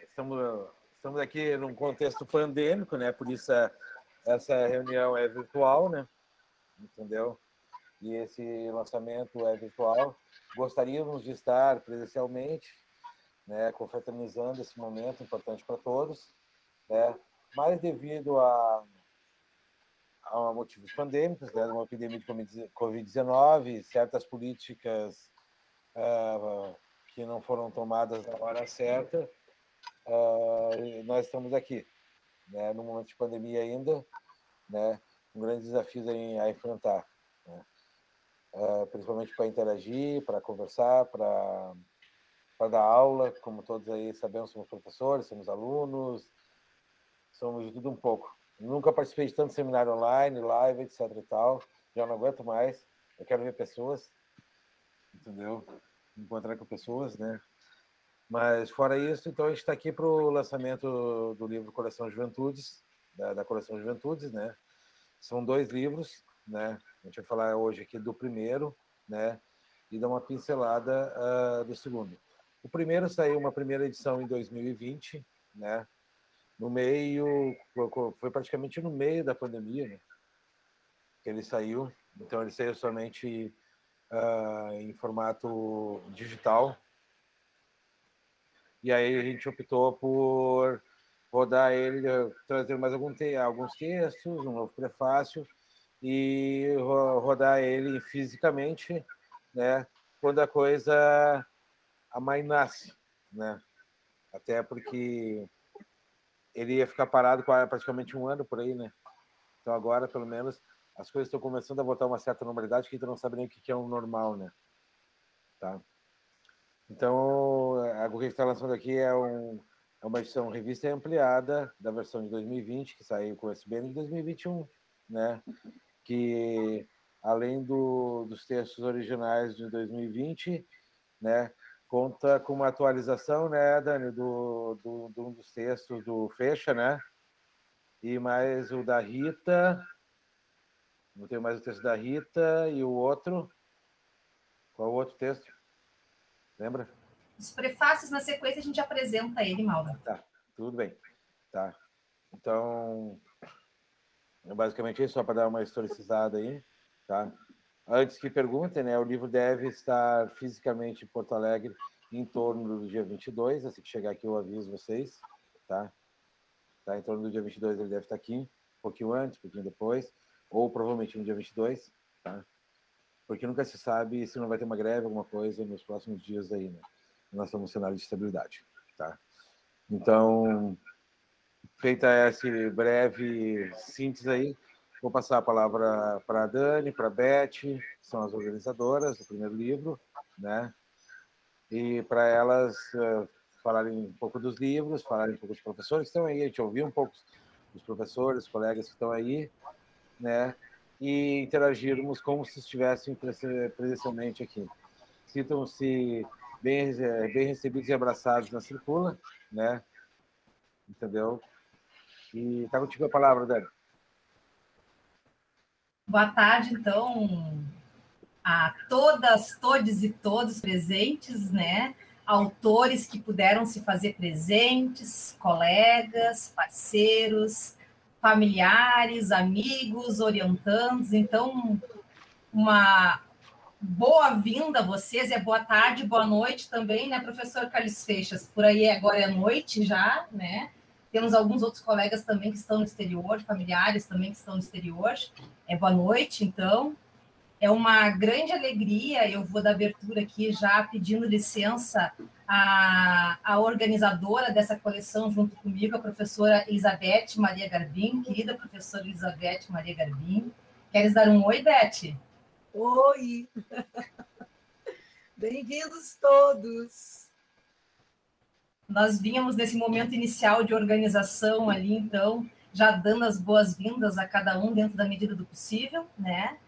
estamos aqui num contexto pandêmico, né? Por isso essa reunião é virtual, né? Entendeu? E esse lançamento é virtual. Gostaríamos de estar presencialmente, né? Confraternizando esse momento importante para todos, né? Mas devido a motivos pandêmicos, né? Uma epidemia de Covid-19, certas políticas que não foram tomadas na hora certa, nós estamos aqui, né, no momento de pandemia ainda, né, com grandes desafios a enfrentar, né, principalmente para interagir, para conversar, para dar aula, como todos aí sabemos, somos professores, somos alunos, somos de tudo um pouco. Nunca participei de tanto seminário online, live, etc e tal, já não aguento mais, eu quero ver pessoas, entendeu? Encontrar com pessoas, né? Mas, fora isso, então a gente está aqui para o lançamento do livro Coleção Juventudes, da Coleção Juventudes, né? São 2 livros, né? A gente vai falar hoje aqui do primeiro, né? E dar uma pincelada do segundo. O primeiro saiu uma primeira edição em 2020, né? No meio, foi praticamente no meio da pandemia, né? Que ele saiu. Então, ele saiu somente em formato digital. E aí a gente optou por rodar ele, trazer mais alguns textos, um novo prefácio e rodar ele fisicamente, né? Quando a coisa amainasse, né? Até porque ele ia ficar parado praticamente um ano por aí, né? Então agora, pelo menos, as coisas estão começando a voltar a uma certa normalidade, que a gente não sabe nem o que é um normal, né? Tá? Então, a que a gente está lançando aqui é uma edição revista ampliada da versão de 2020, que saiu com o SBN de 2021, né? Que, além dos textos originais de 2020, né? Conta com uma atualização, né, Dani, um dos textos do Fecha, né? E mais o da Rita. Não tenho mais o texto da Rita e o outro. Qual o outro texto? Lembra? Os prefácios, na sequência, a gente apresenta ele, Mauro. Tá, tudo bem. Tá. Então, é basicamente isso, só para dar uma historicizada aí, tá? Antes que perguntem, né, o livro deve estar fisicamente em Porto Alegre em torno do dia 22, assim que chegar aqui eu aviso vocês, tá? Em torno do dia 22 ele deve estar aqui, um pouquinho antes, um pouquinho depois, ou provavelmente no dia 22, tá? Porque nunca se sabe se não vai ter uma greve, alguma coisa nos próximos dias aí, né? Nós estamos no cenário de estabilidade, tá? Então, feita essa breve síntese aí, vou passar a palavra para a Dani, para a Beth, que são as organizadoras do primeiro livro, né? E para elas falarem um pouco dos livros, falarem um pouco dos professores que estão aí, a gente ouviu um pouco dos professores, colegas que estão aí, né? E interagirmos como se estivessem presencialmente aqui. Sintam-se bem recebidos e abraçados na Circula, né? Entendeu? E está contigo a palavra, Dani. Boa tarde, então, a todas, todes e todos presentes, né? Autores que puderam se fazer presentes, colegas, parceiros, familiares, amigos, orientandos. Então, uma boa-vinda a vocês, é boa tarde, boa noite também, né, professor Carlos Feixas? Por aí agora é noite já, né? Temos alguns outros colegas também que estão no exterior, familiares também que estão no exterior. É boa noite, então. É uma grande alegria, eu vou dar abertura aqui já pedindo licença à organizadora dessa coleção junto comigo, a professora Elizabeth Maria Garbim, querida professora Elizabeth Maria Garbim. Queres dar um oi, Beth? Oi! Bem-vindos todos! Nós vínhamos nesse momento inicial de organização ali, então, já dando as boas-vindas a cada um dentro da medida do possível, né?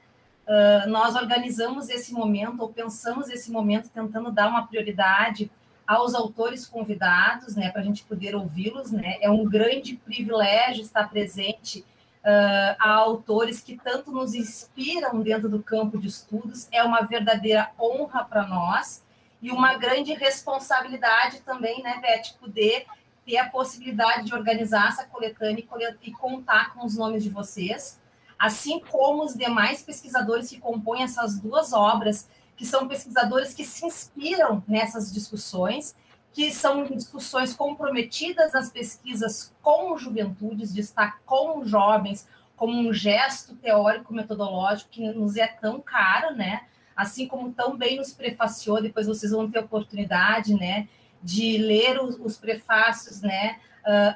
Nós organizamos esse momento, ou pensamos esse momento, tentando dar uma prioridade aos autores convidados, né, para a gente poder ouvi-los, né? É um grande privilégio estar presente a autores que tanto nos inspiram dentro do campo de estudos, é uma verdadeira honra para nós, e uma grande responsabilidade também, né, Beth, poder ter a possibilidade de organizar essa coletânea e contar com os nomes de vocês, assim como os demais pesquisadores que compõem essas duas obras, que são pesquisadores que se inspiram nessas discussões, que são discussões comprometidas nas pesquisas com juventudes, de estar com jovens, como um gesto teórico-metodológico que nos é tão caro, né? Assim como tão bem nos prefaciou, depois vocês vão ter oportunidade, né, de ler os prefácios, né,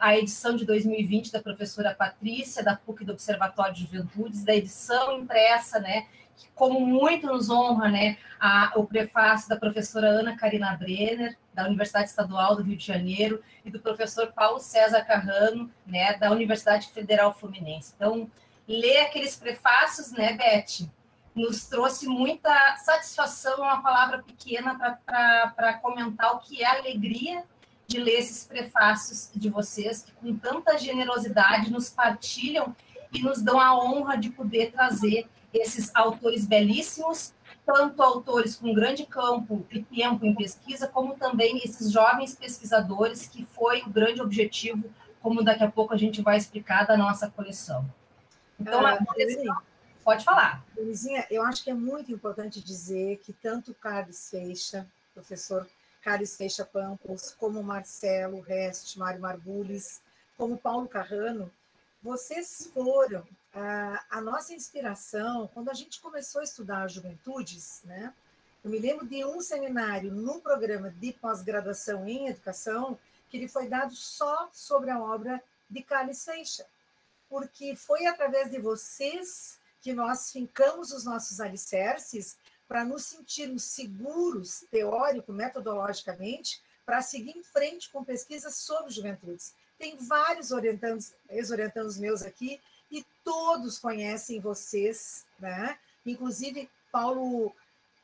a edição de 2020 da professora Patrícia, da PUC do Observatório de Juventudes, da edição impressa, né, que como muito nos honra, né, o prefácio da professora Ana Karina Brenner, da Universidade Estadual do Rio de Janeiro, e do professor Paulo César Carrano, né, da Universidade Federal Fluminense. Então, ler aqueles prefácios, né, Beth, nos trouxe muita satisfação, uma palavra pequena para comentar o que é a alegria de ler esses prefácios de vocês, que com tanta generosidade nos partilham e nos dão a honra de poder trazer esses autores belíssimos, tanto autores com grande campo e tempo em pesquisa, como também esses jovens pesquisadores, que foi o grande objetivo, como daqui a pouco a gente vai explicar, da nossa coleção. Então, a coleção... Pode falar. Denizinha, eu acho que é muito importante dizer que tanto Carlos Feixa, professor Carlos Feixa Campos, como Marcelo Rest, Mário Margulis, como Paulo Carrano, vocês foram a nossa inspiração quando a gente começou a estudar as juventudes, né? Eu me lembro de um seminário no programa de pós-graduação em educação que ele foi dado só sobre a obra de Carlos Feixa, porque foi através de vocês que nós fincamos os nossos alicerces para nos sentirmos seguros, teórico, metodologicamente, para seguir em frente com pesquisas sobre juventudes. Tem vários ex-orientandos meus aqui e todos conhecem vocês, né? Inclusive, Paulo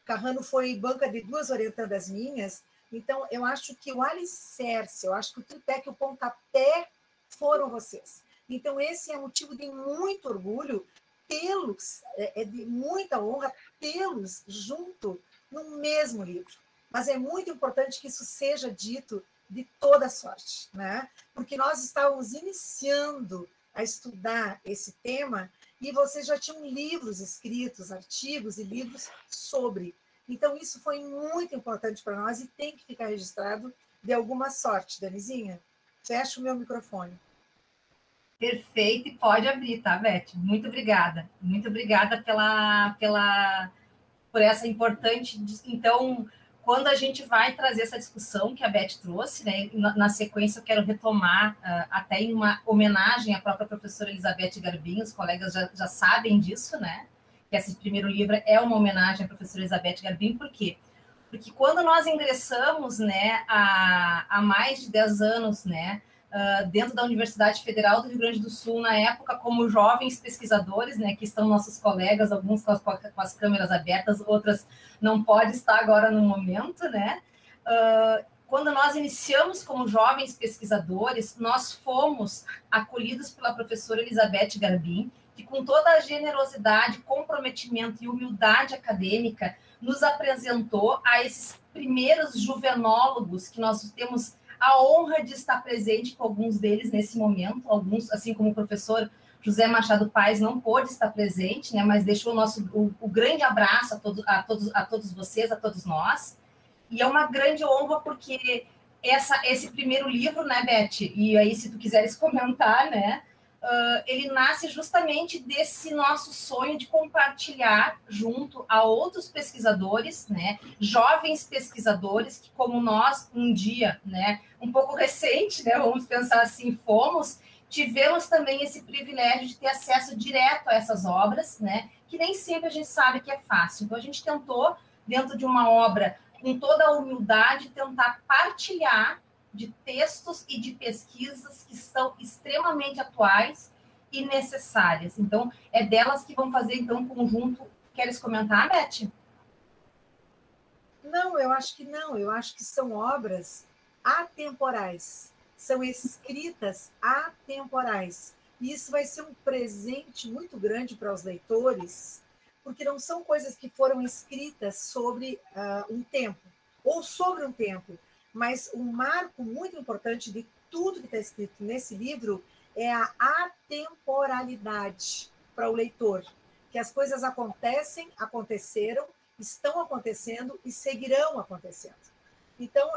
Carrano foi banca de 2 orientandas minhas, então eu acho que o alicerce, eu acho que o tripé, que o pontapé foram vocês. Então, esse é motivo de muito orgulho tê-los, é de muita honra tê-los junto no mesmo livro. Mas é muito importante que isso seja dito de toda sorte, né? Porque nós estávamos iniciando a estudar esse tema e vocês já tinham livros escritos, artigos e livros sobre. Então, isso foi muito importante para nós e tem que ficar registrado de alguma sorte. Danizinha, fecha o meu microfone. Perfeito, e pode abrir, tá, Beth? Muito obrigada. Muito obrigada por essa importante... Então, quando a gente vai trazer essa discussão que a Beth trouxe, né, na sequência eu quero retomar, até em uma homenagem à própria professora Elizabeth Garbim, os colegas já sabem disso, né? Que esse primeiro livro é uma homenagem à professora Elizabeth Garbim, por quê? Porque quando nós ingressamos, né, há mais de 10 anos, né, dentro da Universidade Federal do Rio Grande do Sul, na época, como jovens pesquisadores, né, que estão nossos colegas, alguns com as câmeras abertas, outras não podem estar agora no momento, né? Quando nós iniciamos como jovens pesquisadores, nós fomos acolhidos pela professora Elizabeth Garbim, que com toda a generosidade, comprometimento e humildade acadêmica, nos apresentou a esses primeiros juvenólogos que nós temos a honra de estar presente com alguns deles nesse momento, alguns, assim como o professor José Machado Paes não pôde estar presente, né, mas deixou o grande abraço a todos vocês, a todos nós, e é uma grande honra porque esse primeiro livro, né, Beth, e aí se tu quiseres comentar, né, ele nasce justamente desse nosso sonho de compartilhar junto a outros pesquisadores, né, jovens pesquisadores que, como nós, um dia, né, um pouco recente, né, vamos pensar assim, tivemos também esse privilégio de ter acesso direto a essas obras, né, que nem sempre a gente sabe que é fácil. Então, a gente tentou, dentro de uma obra, com toda a humildade, tentar partilhar de textos e de pesquisas que são extremamente atuais e necessárias. Então, é delas que vão fazer, então, um conjunto. Queres comentar, Beth? Não, eu acho que não. Eu acho que são obras atemporais. São escritas atemporais. E isso vai ser um presente muito grande para os leitores, porque não são coisas que foram escritas sobre um tempo, ou sobre um tempo. Mas um marco muito importante de tudo que está escrito nesse livro é a atemporalidade para o leitor, que as coisas acontecem, aconteceram, estão acontecendo e seguirão acontecendo. Então,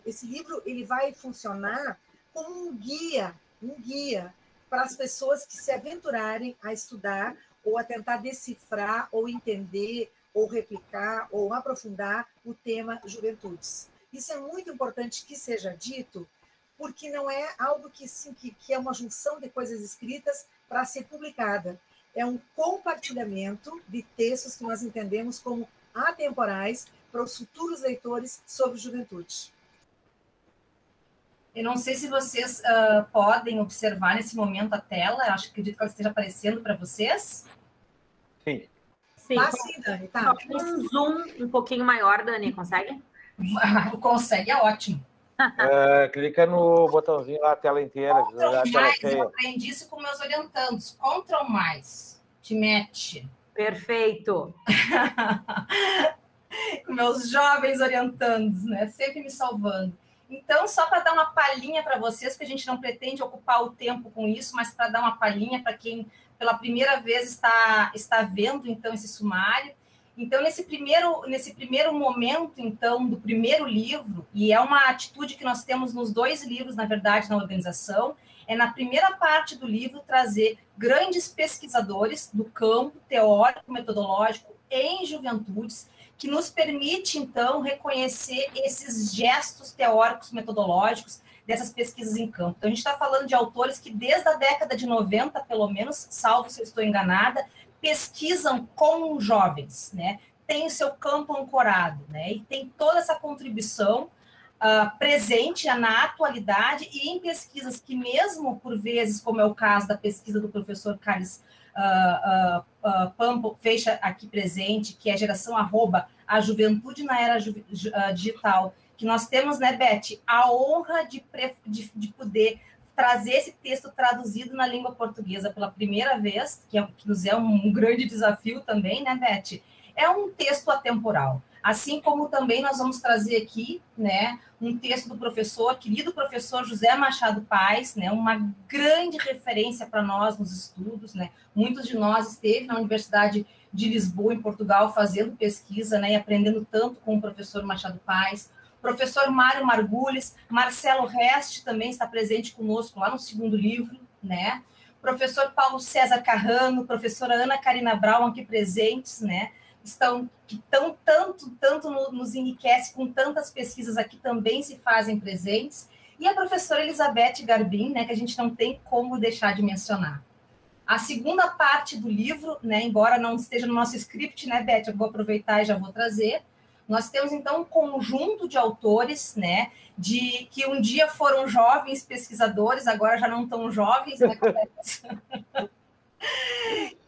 esse livro ele vai funcionar como um guia para as pessoas que se aventurarem a estudar ou a tentar decifrar ou entender ou replicar ou aprofundar o tema juventudes. Isso é muito importante que seja dito, porque não é algo que é uma junção de coisas escritas para ser publicada. É um compartilhamento de textos que nós entendemos como atemporais para os futuros leitores sobre juventude. Eu não sei se vocês podem observar nesse momento a tela, acredito que ela esteja aparecendo para vocês. Sim. Sim. Tá sim, Dani, tá. Um zoom um pouquinho maior, Dani, consegue? Consegue, é ótimo. Clica no botãozinho lá, a tela inteira. Eu aprendi isso com meus orientandos. Ctrl+, te mete. Perfeito. Com meus jovens orientandos, né? Sempre me salvando. Então, só para dar uma palhinha para vocês, que a gente não pretende ocupar o tempo com isso, mas para dar uma palhinha para quem pela primeira vez está vendo, então, esse sumário. Então, nesse primeiro momento, então, do primeiro livro, e é uma atitude que nós temos nos 2 livros, na verdade, na organização, é na primeira parte do livro trazer grandes pesquisadores do campo teórico, metodológico em juventudes, que nos permite, então, reconhecer esses gestos teóricos, metodológicos dessas pesquisas em campo. Então, a gente está falando de autores que, desde a década de 90, pelo menos, salvo se eu estou enganada, pesquisam com jovens, né? Tem o seu campo ancorado, né? E tem toda essa contribuição presente na atualidade e em pesquisas que, mesmo por vezes, como é o caso da pesquisa do professor Carlos Pampo Feixa aqui presente, que é a geração @ a juventude na era digital, que nós temos, né, Beth, a honra de poder trazer esse texto traduzido na língua portuguesa pela primeira vez, que nos é um grande desafio também, né, Beth? É um texto atemporal. Assim como também nós vamos trazer aqui, né, um texto do querido professor José Machado Paes, né, uma grande referência para nós nos estudos, né? Muitos de nós esteve na Universidade de Lisboa, em Portugal, fazendo pesquisa, né, e aprendendo tanto com o professor Machado Paes. Professor Mário Margulis, Marcelo Reste também está presente conosco lá no segundo livro, né? Professor Paulo César Carrano, professora Ana Karina Braun aqui presentes, né? Que tanto nos enriquece com tantas pesquisas aqui também se fazem presentes. E a professora Elizabeth Garbim, né, que a gente não tem como deixar de mencionar. A segunda parte do livro, né, embora não esteja no nosso script, né, Beth, eu vou aproveitar e já vou trazer. Nós temos, então, um conjunto de autores, né, que um dia foram jovens pesquisadores, agora já não tão jovens, né,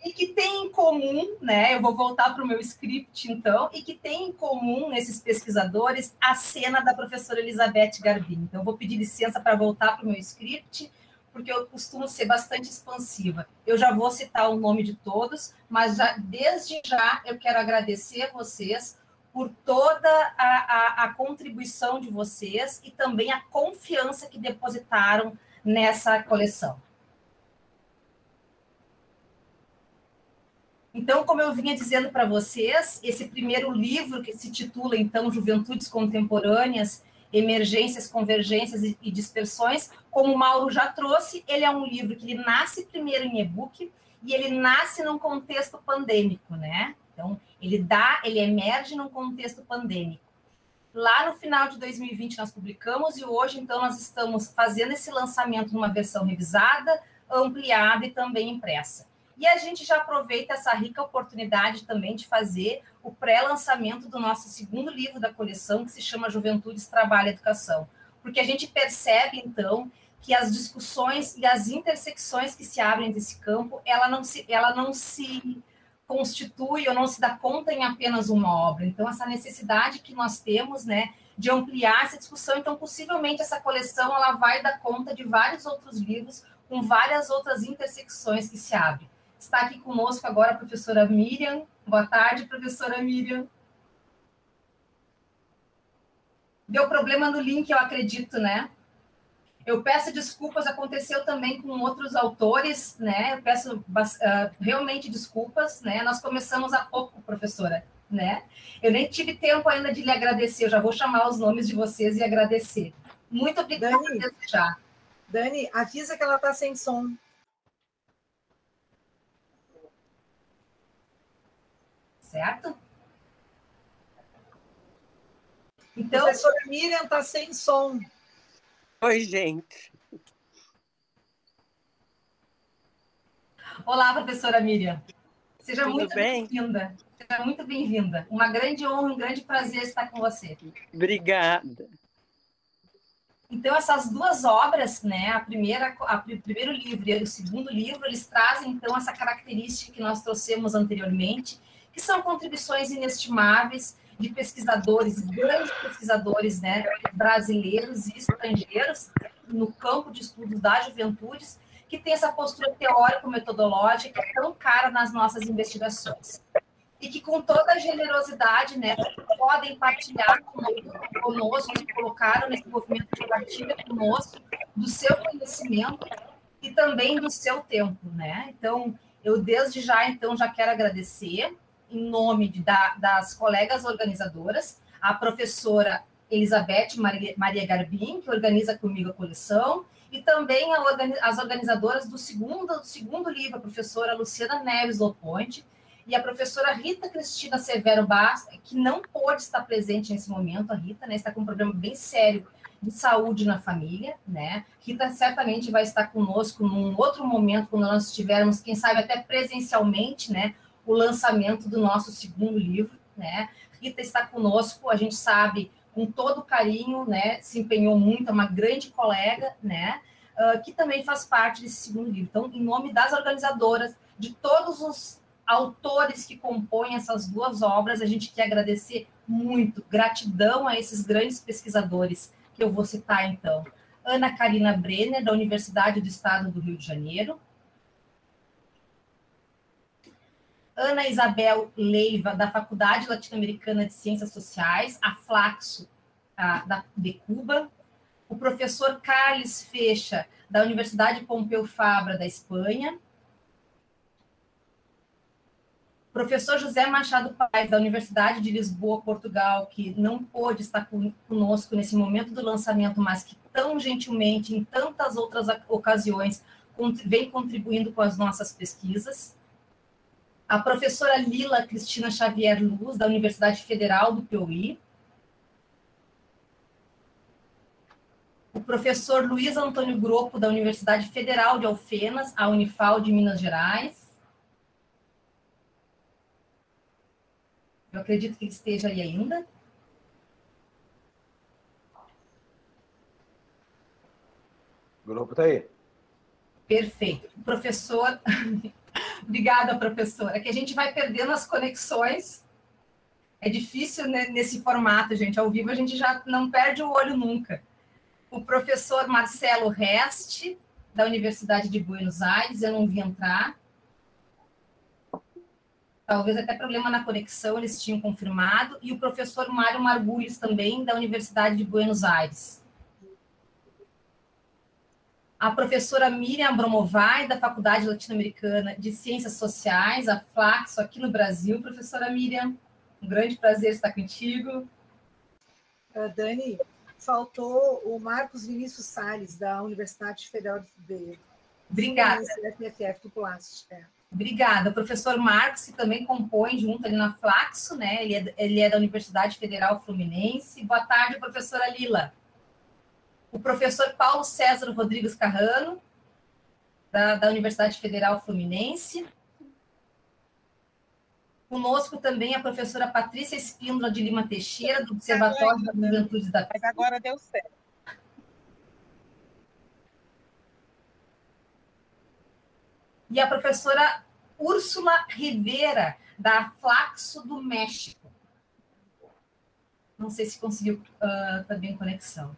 e que tem em comum, né, eu vou voltar para o meu script, então, e que tem em comum, esses pesquisadores, a cena da professora Elizabeth Garbim. Então, eu vou pedir licença para voltar para o meu script, porque eu costumo ser bastante expansiva. Eu já vou citar o nome de todos, mas desde já eu quero agradecer a vocês por toda a contribuição de vocês e também a confiança que depositaram nessa coleção. Então, como eu vinha dizendo para vocês, esse primeiro livro, que se titula, então, Juventudes Contemporâneas, Emergências, Convergências e Dispersões, como o Mauro já trouxe, ele é um livro que ele nasce primeiro em e-book e ele nasce num contexto pandêmico, né? Então, ele emerge num contexto pandêmico. Lá no final de 2020 nós publicamos e hoje, então, nós estamos fazendo esse lançamento numa versão revisada, ampliada e também impressa. E a gente já aproveita essa rica oportunidade também de fazer o pré-lançamento do nosso segundo livro da coleção, que se chama Juventudes, Trabalho e Educação. Porque a gente percebe, então, que as discussões e as intersecções que se abrem desse campo, ela não se constitui ou não se dá conta em apenas uma obra. Então, essa necessidade que nós temos, né, de ampliar essa discussão, então, possivelmente, essa coleção ela vai dar conta de vários outros livros com várias outras intersecções que se abrem. Está aqui conosco agora a professora Miriam. Boa tarde, professora Miriam. Deu problema no link, eu acredito, né? Eu peço desculpas, aconteceu também com outros autores, né? Eu peço realmente desculpas, né? Nós começamos há pouco, professora, né? Eu nem tive tempo ainda de lhe agradecer, eu já vou chamar os nomes de vocês e agradecer. Muito obrigada desde já. Dani, avisa que ela está sem som. Certo? Então, professora Miriam está sem som. Oi, gente. Olá, professora Miriam. Seja Tudo muito bem? bem-vinda. Seja muito bem-vinda. Uma grande honra, um grande prazer estar com você. Obrigada. Então, essas duas obras, né, o primeiro livro e o segundo livro, eles trazem, então, essa característica que nós trouxemos anteriormente, que são contribuições inestimáveis de pesquisadores, grandes pesquisadores, né, brasileiros e estrangeiros, no campo de estudos das juventudes, que tem essa postura teórico-metodológica tão cara nas nossas investigações. E que, com toda a generosidade, né, podem partilhar conosco, se colocaram nesse movimento de partilha conosco, do seu conhecimento e também do seu tempo, né? Então, eu desde já, então, já quero agradecer, em nome das colegas organizadoras, a professora Elizabeth Maria Garbim, que organiza comigo a coleção, e também as organizadoras do segundo livro, a professora Luciana Neves Loponte, e a professora Rita Cristina Severo Bastos, que não pôde estar presente nesse momento, a Rita, né, está com um problema bem sério de saúde na família, né? Rita certamente vai estar conosco num outro momento, quando nós estivermos, quem sabe até presencialmente, né, o lançamento do nosso segundo livro, né? Rita está conosco, a gente sabe, com todo carinho, né, se empenhou muito, é uma grande colega, né, que também faz parte desse segundo livro. Então, em nome das organizadoras, de todos os autores que compõem essas duas obras, a gente quer agradecer muito, gratidão a esses grandes pesquisadores, que eu vou citar, então. Ana Karina Brenner, da Universidade do Estado do Rio de Janeiro. Ana Isabel Leiva, da Faculdade Latino-Americana de Ciências Sociais, a Flaxo, de Cuba. O professor Carles Fecha, da Universidade Pompeu Fabra, da Espanha. Professor José Machado Paes, da Universidade de Lisboa, Portugal, que não pôde estar conosco nesse momento do lançamento, mas que tão gentilmente, em tantas outras ocasiões, vem contribuindo com as nossas pesquisas. A professora Lila Cristina Xavier Luz, da Universidade Federal do Piauí. O professor Luiz Antônio Gropo, da Universidade Federal de Alfenas, a Unifal de Minas Gerais. Eu acredito que ele esteja aí ainda. O grupo está aí. Perfeito. Professor, obrigada, professora. É que a gente vai perdendo as conexões. É difícil, né, nesse formato, gente. Ao vivo a gente já não perde o olho nunca. O professor Marcelo Reste, da Universidade de Buenos Aires, eu não vi entrar. Talvez até problema na conexão, eles tinham confirmado. E o professor Mário Margulhos, também, da Universidade de Buenos Aires. A professora Miriam Bromovai, da Faculdade Latino-Americana de Ciências Sociais, a Flaxo, aqui no Brasil. Professora Miriam, um grande prazer estar contigo. Dani, faltou o Marcos Vinícius Salles, da Universidade Federal de... Obrigada. FFF do Plast. Obrigada. O professor Marcos, que também compõe junto ali na Flaxo, né? Ele é da Universidade Federal Fluminense. Boa tarde, professora Lila. O professor Paulo César Rodrigues Carrano, da Universidade Federal Fluminense. Conosco também a professora Patrícia Espíndola de Lima Teixeira, do Observatório das Juventudes da... Mas agora deu certo. E a professora Úrsula Rivera, da Flaxo do México. Não sei se conseguiu também conexão.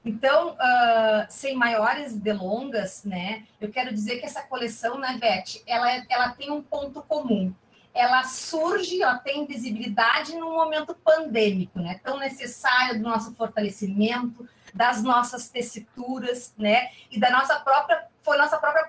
Então, sem maiores delongas, né, eu quero dizer que essa coleção, né, Beth, ela tem um ponto comum. ela surge, ela tem visibilidade num momento pandêmico, né? Tão necessário do nosso fortalecimento, das nossas tessituras, né? E da nossa própria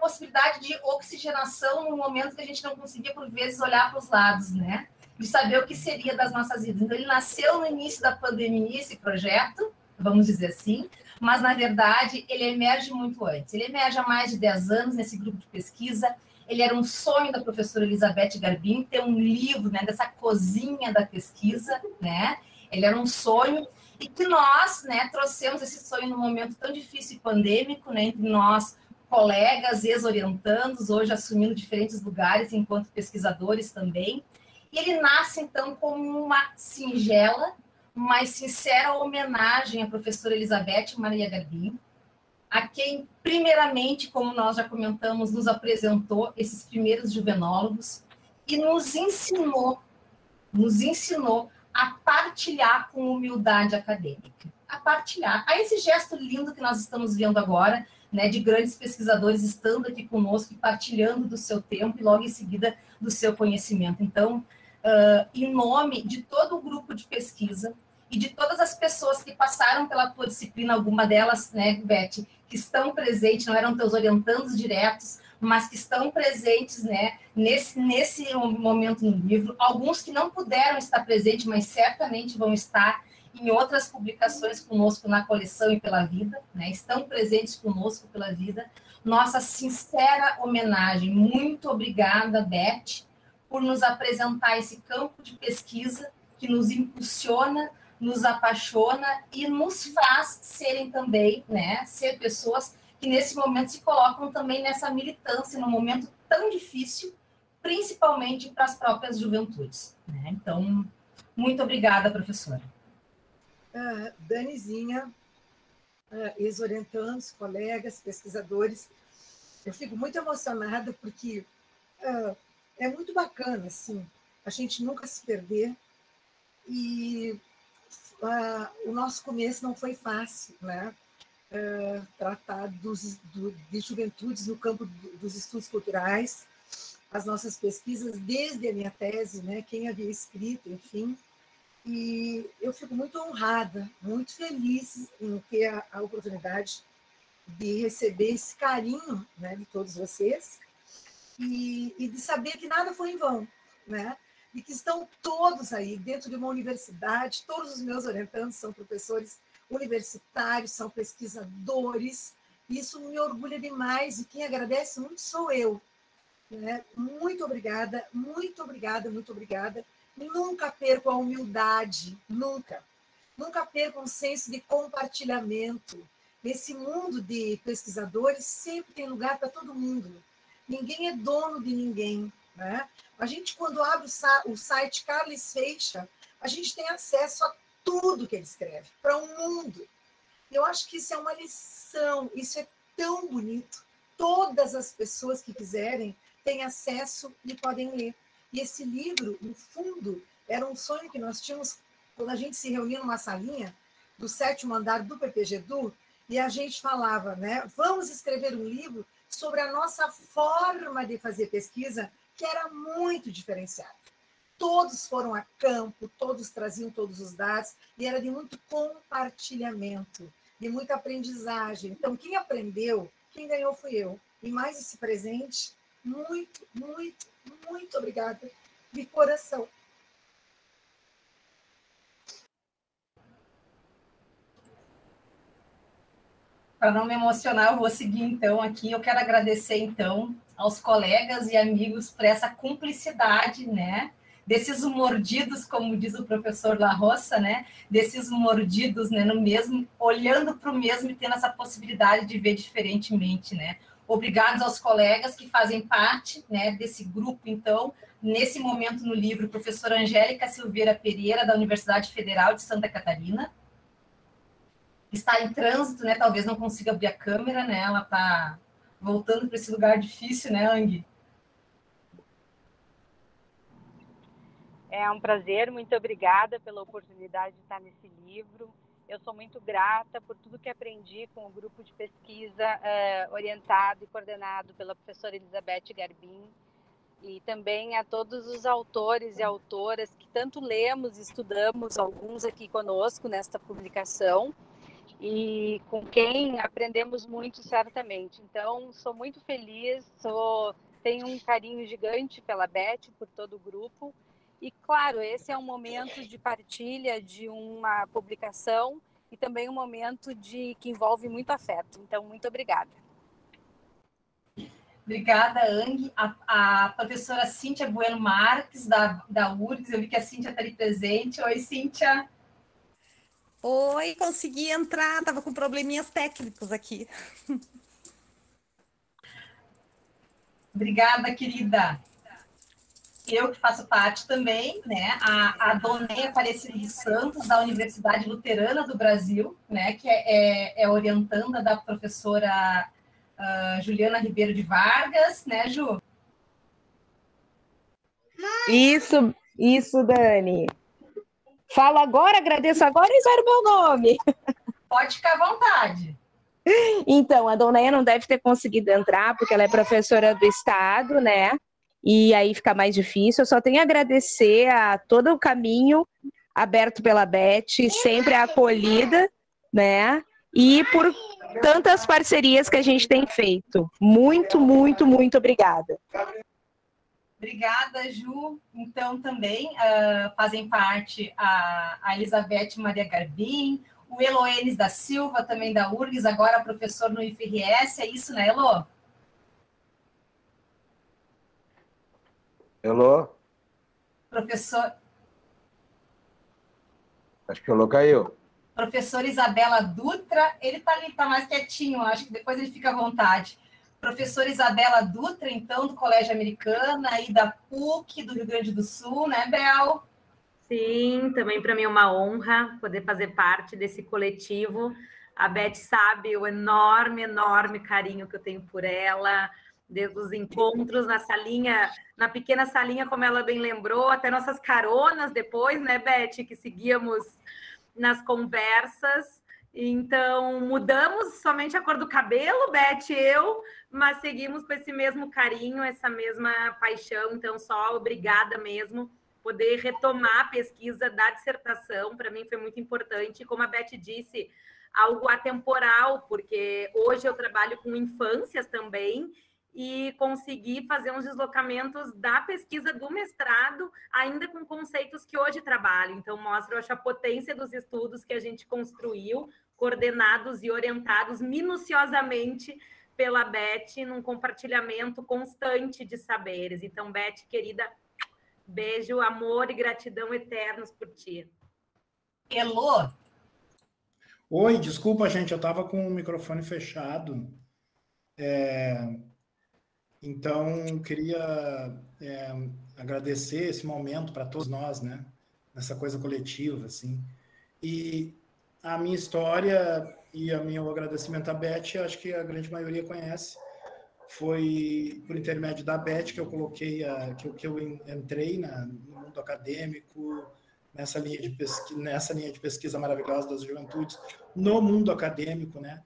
possibilidade de oxigenação no momento que a gente não conseguia, por vezes, olhar para os lados, né? De saber o que seria das nossas vidas. Então, ele nasceu no início da pandemia, esse projeto, vamos dizer assim, mas, na verdade, ele emerge muito antes. Ele emerge há mais de 10 anos nesse grupo de pesquisa. Ele era um sonho da professora Elizabeth Garbim ter um livro, né, dessa cozinha da pesquisa, né? Ele era um sonho e que nós, né, trouxemos esse sonho num momento tão difícil e pandêmico, né, entre nós, colegas, ex-orientandos, hoje assumindo diferentes lugares enquanto pesquisadores também. E ele nasce, então, como uma singela, mas sincera homenagem à professora Elizabeth Maria Garbim, a quem, primeiramente, como nós já comentamos, nos apresentou esses primeiros juvenólogos e nos ensinou a partilhar com humildade acadêmica, a partilhar. A esse gesto lindo que nós estamos vendo agora, né, de grandes pesquisadores estando aqui conosco e partilhando do seu tempo e logo em seguida do seu conhecimento. Então, em nome de todo o grupo de pesquisa e de todas as pessoas que passaram pela tua disciplina, alguma delas, né, Beth, que estão presentes, não eram teus orientandos diretos, mas que estão presentes, né, nesse momento no livro, alguns que não puderam estar presentes, mas certamente vão estar em outras publicações conosco na coleção e pela vida, né, estão presentes conosco pela vida. Nossa sincera homenagem, muito obrigada, Beth, por nos apresentar esse campo de pesquisa que nos impulsiona, nos apaixona e nos faz serem também, né, ser pessoas que nesse momento se colocam também nessa militância, num momento tão difícil, principalmente para as próprias juventudes, né? Então, muito obrigada, professora. Danizinha, ex-orientandos, colegas, pesquisadores, eu fico muito emocionada porque é muito bacana, assim, a gente nunca se perder e o nosso começo não foi fácil, né? Tratar de juventudes no campo dos estudos culturais, as nossas pesquisas, desde a minha tese, né? Quem havia escrito, enfim. E eu fico muito honrada, muito feliz em ter a oportunidade de receber esse carinho, né, de todos vocês e de saber que nada foi em vão, né? E que estão todos aí dentro de uma universidade, todos os meus orientandos são professores universitários, são pesquisadores, isso me orgulha demais, e quem agradece muito sou eu, né? Muito obrigada, muito obrigada, muito obrigada. Nunca perco a humildade, nunca. Nunca perco um senso de compartilhamento. Nesse mundo de pesquisadores, sempre tem lugar para todo mundo. Ninguém é dono de ninguém, né? A gente, quando abre o site Carles Feixa, a gente tem acesso a tudo que ele escreve, para o mundo. Eu acho que isso é uma lição, isso é tão bonito. Todas as pessoas que quiserem têm acesso e podem ler. E esse livro, no fundo, era um sonho que nós tínhamos quando a gente se reunia numa salinha do 7º andar do PPGedu, e a gente falava, né, vamos escrever um livro sobre a nossa forma de fazer pesquisa, que era muito diferenciada. Todos foram a campo, todos traziam todos os dados, e era de muito compartilhamento, de muita aprendizagem. Então, quem aprendeu, quem ganhou fui eu. E mais esse presente, muito, muito, muito obrigada, de coração. Para não me emocionar, eu vou seguir, então, aqui. Eu quero agradecer, então, aos colegas e amigos por essa cumplicidade, né? Desses mordidos, como diz o professor La Roça, né? Desses mordidos, né? No mesmo, olhando para o mesmo e tendo essa possibilidade de ver diferentemente, né? Obrigados aos colegas que fazem parte, né, desse grupo, então, nesse momento no livro, professora Angélica Silveira Pereira, da Universidade Federal de Santa Catarina, está em trânsito, né? Talvez não consiga abrir a câmera, né? Ela está voltando para esse lugar difícil, né, Ang? É um prazer, muito obrigada pela oportunidade de estar nesse livro. Eu sou muito grata por tudo que aprendi com o grupo de pesquisa orientado e coordenado pela professora Elizabeth Garbim. e também a todos os autores e autoras que tanto lemos e estudamos, alguns aqui conosco nesta publicação, e com quem aprendemos muito certamente. Então, sou muito feliz, tenho um carinho gigante pela Beth, por todo o grupo, e claro, esse é um momento de partilha de uma publicação e também um momento que envolve muito afeto. Então, muito obrigada. Obrigada, Ang. A professora Cíntia Bueno Marques, da URGS, eu vi que a Cíntia está ali presente. Oi, Cíntia. Oi, consegui entrar, estava com probleminhas técnicos aqui. Obrigada, querida. Eu que faço parte também, né? A Dona Aparecida dos Santos, da Universidade Luterana do Brasil, né? Que é orientanda da professora Juliana Ribeiro de Vargas, né, Ju? Isso, Dani. Falo agora, agradeço agora e espero o meu nome. Pode ficar à vontade. Então, a Dona não deve ter conseguido entrar, porque ela é professora do Estado, né? E aí fica mais difícil. Eu só tenho a agradecer a todo o caminho aberto pela Beth, sempre acolhida, né? E por tantas parcerias que a gente tem feito. Muito, muito, muito obrigada. Obrigada, Ju. Então, também fazem parte a Elizabeth Maria Garbim, o Eloenes da Silva, também da URGS, agora professor no IFRS. É isso, né, Elo? Elô? Professor... Acho que o Elô caiu. Professora Isabela Dutra, ele está ali, está mais quietinho, acho que depois ele fica à vontade. Professora Isabela Dutra, então, do Colégio Americana e da PUC do Rio Grande do Sul, né, Bel? Sim, também para mim é uma honra poder fazer parte desse coletivo. A Beth sabe o enorme, enorme carinho que eu tenho por ela, desde os encontros na salinha, na pequena salinha, como ela bem lembrou, até nossas caronas depois, né, Beth, que seguíamos nas conversas. Então, mudamos somente a cor do cabelo, Beth e eu, mas seguimos com esse mesmo carinho, essa mesma paixão. Então, só obrigada mesmo. Poder retomar a pesquisa da dissertação, para mim foi muito importante. Como a Beth disse, algo atemporal, porque hoje eu trabalho com infâncias também, e consegui fazer uns deslocamentos da pesquisa do mestrado, ainda com conceitos que hoje trabalho. Então, mostra, eu acho, a potência dos estudos que a gente construiu, coordenados e orientados minuciosamente pela Beth, num compartilhamento constante de saberes. Então, Beth, querida, beijo, amor e gratidão eternos por ti. Elô? Oi, desculpa, gente, eu estava com o microfone fechado. Então, queria agradecer esse momento para todos nós, né? Nessa coisa coletiva, assim. E a minha história e o meu agradecimento à Beth, acho que a grande maioria conhece. Foi por intermédio da Beth que eu coloquei, que eu entrei no mundo acadêmico, nessa linha de pesquisa maravilhosa das juventudes, no mundo acadêmico, né?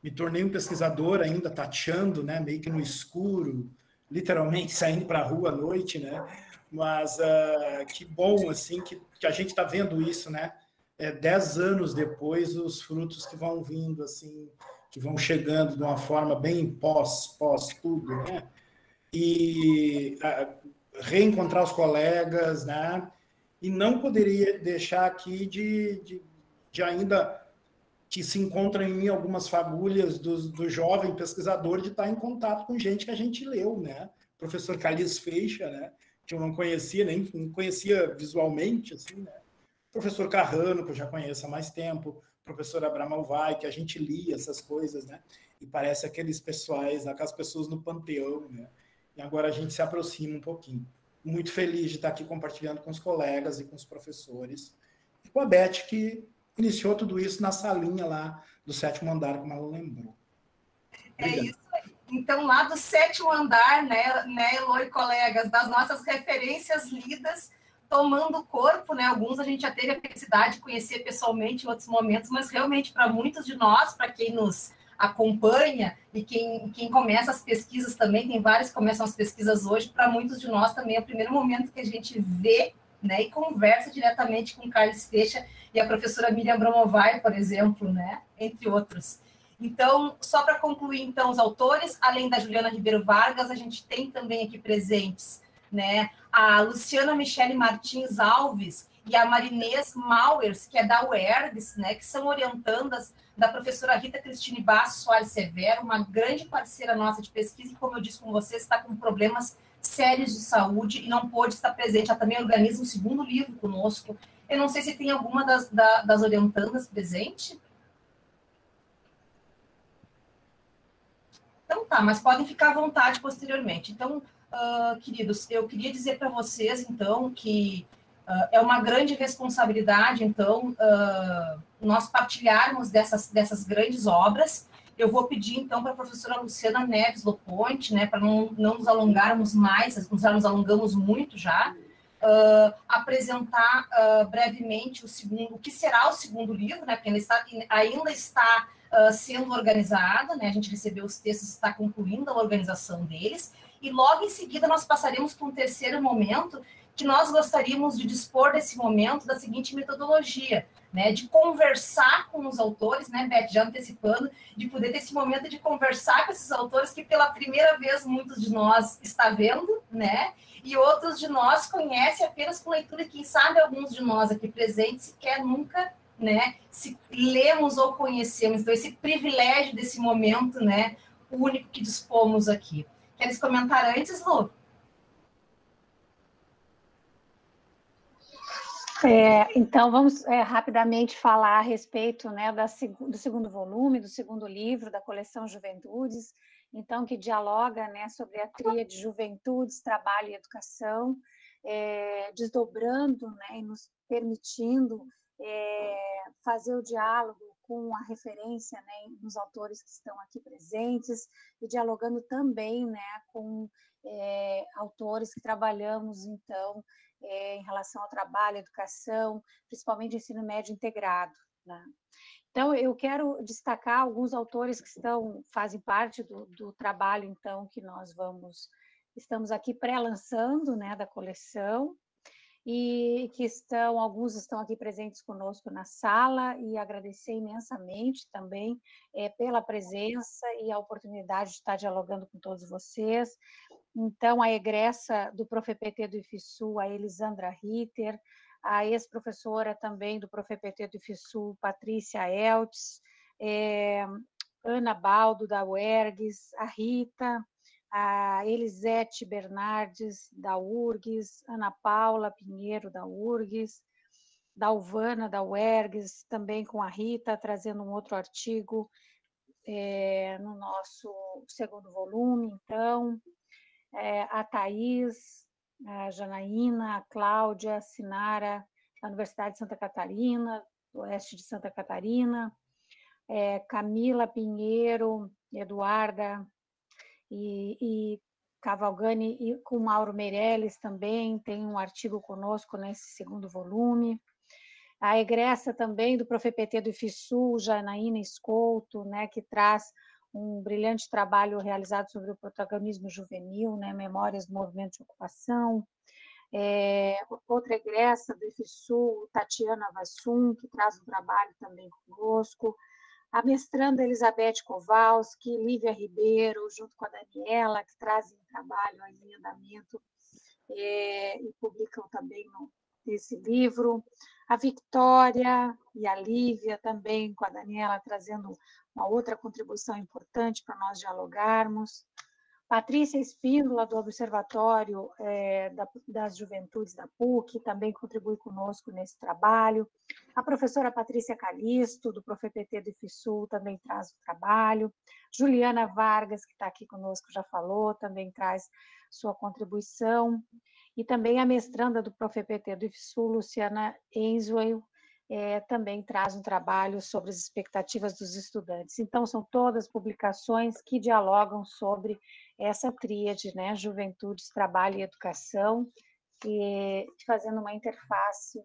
Me tornei um pesquisador ainda tateando, né, meio que no escuro, literalmente saindo para a rua à noite, né? Mas que bom assim que a gente está vendo isso, né? 10 anos depois, os frutos que vão vindo, assim, que vão chegando de uma forma bem pós tudo, né? E reencontrar os colegas, né? E não poderia deixar aqui de ainda que se encontram em mim algumas fagulhas do jovem pesquisador de estar em contato com gente que a gente leu, né? Professor Carlos Feixa, né? Que eu não conhecia, nem conhecia visualmente, assim, né? Professor Carrano, que eu já conheço há mais tempo, professor Abraham Alvai, que a gente lia essas coisas, né? E parece aqueles pessoais, aquelas pessoas no panteão, né? E agora a gente se aproxima um pouquinho. Muito feliz de estar aqui compartilhando com os colegas e com os professores. E com a Beth, que iniciou tudo isso na salinha lá do 7º andar, como ela lembrou. Obrigado. É isso aí. Então, lá do 7º andar, né, Elô e colegas, das nossas referências lidas, tomando corpo, né? Alguns a gente já teve a felicidade de conhecer pessoalmente em outros momentos, mas realmente para muitos de nós, para quem nos acompanha, e quem começa as pesquisas também, tem vários que começam as pesquisas hoje, para muitos de nós também é o primeiro momento que a gente vê, né, e conversa diretamente com o Carlos Feixa e a professora Miriam Bromovai, por exemplo, né, entre outros. Então, só para concluir, então, os autores, além da Juliana Ribeiro Vargas, a gente tem também aqui presentes, né, a Luciana Michele Martins Alves e a Marinês Mauers, que é da UERGS, né, que são orientandas da professora Rita Cristine Basso Soares Severo, uma grande parceira nossa de pesquisa, e, como eu disse com vocês, está com problemas sérios de saúde e não pôde estar presente. Ela também organiza um segundo livro conosco. Eu não sei se tem alguma das orientandas presente. Então tá, mas podem ficar à vontade posteriormente. Então, queridos, eu queria dizer para vocês, então, que é uma grande responsabilidade, então, nós partilharmos dessas grandes obras. Eu vou pedir, então, para a professora Luciana Neves Loponte, né, para não nos alongarmos mais, nos alongamos muito já, apresentar brevemente o que será o segundo livro, né, porque ainda está sendo organizado, né, a gente recebeu os textos, está concluindo a organização deles, e logo em seguida nós passaremos para um terceiro momento, que nós gostaríamos de dispor desse momento da seguinte metodologia, né, de conversar com os autores, né, Beth, já antecipando, de poder ter esse momento de conversar com esses autores que pela primeira vez muitos de nós está vendo, né, e outros de nós conhecem apenas com leitura, e quem sabe alguns de nós aqui presentes sequer nunca, né, se lemos ou conhecemos. Então, esse privilégio desse momento, né, único que dispomos aqui. Queres comentar antes, Lu? Então, vamos rapidamente falar a respeito, né, do segundo volume, do segundo livro da coleção Juventudes, então, que dialoga, né, sobre a tríade Juventudes, Trabalho e Educação, desdobrando, né, e nos permitindo fazer o diálogo com a referência, né, nos autores que estão aqui presentes, e dialogando também, né, com autores que trabalhamos, então, em relação ao trabalho, educação, principalmente ensino médio integrado, né? Então, eu quero destacar alguns autores que fazem parte do trabalho, então, que nós estamos aqui pré-lançando, né, da coleção, e que alguns estão aqui presentes conosco na sala, e agradecer imensamente também pela presença e a oportunidade de estar dialogando com todos vocês. Então, a egressa do Profept do IFSU, a Elisandra Ritter, a ex-professora também do Profept do IFSU, Patrícia Eltz, Ana Baldo, da UERGS, a Rita, a Elisete Bernardes, da URGS, Ana Paula Pinheiro, da URGS, da Alvana, da UERGS, também com a Rita, trazendo um outro artigo no nosso segundo volume, então, a Thaís, a Janaína, a Cláudia, a Sinara, da Universidade de Santa Catarina, do oeste de Santa Catarina, Camila Pinheiro, Eduarda e Cavalgani, e com Mauro Meirelles também, tem um artigo conosco nesse segundo volume. A egressa também do Profept do IFSU, Janaína Escolto, né, que traz um brilhante trabalho realizado sobre o protagonismo juvenil, né, Memórias do Movimento de Ocupação. Outra egressa do IFSU, Tatiana Vassum, que traz um trabalho também conosco. A mestranda Elizabeth Kowalski, Lívia Ribeiro, junto com a Daniela, que trazem trabalho em andamento e publicam também nesse livro. A Victória e a Lívia também, com a Daniela, trazendo uma outra contribuição importante para nós dialogarmos. Patrícia Espíndola, do Observatório das Juventudes da PUC, também contribui conosco nesse trabalho. A professora Patrícia Calisto, do Profept do IFSU, também traz o trabalho. Juliana Vargas, que está aqui conosco, já falou, também traz sua contribuição. E também a mestranda do Profept do IFSU, Luciana Enzwell, também traz um trabalho sobre as expectativas dos estudantes. Então, são todas publicações que dialogam sobre essa tríade, né, Juventudes, Trabalho e Educação, e fazendo uma interface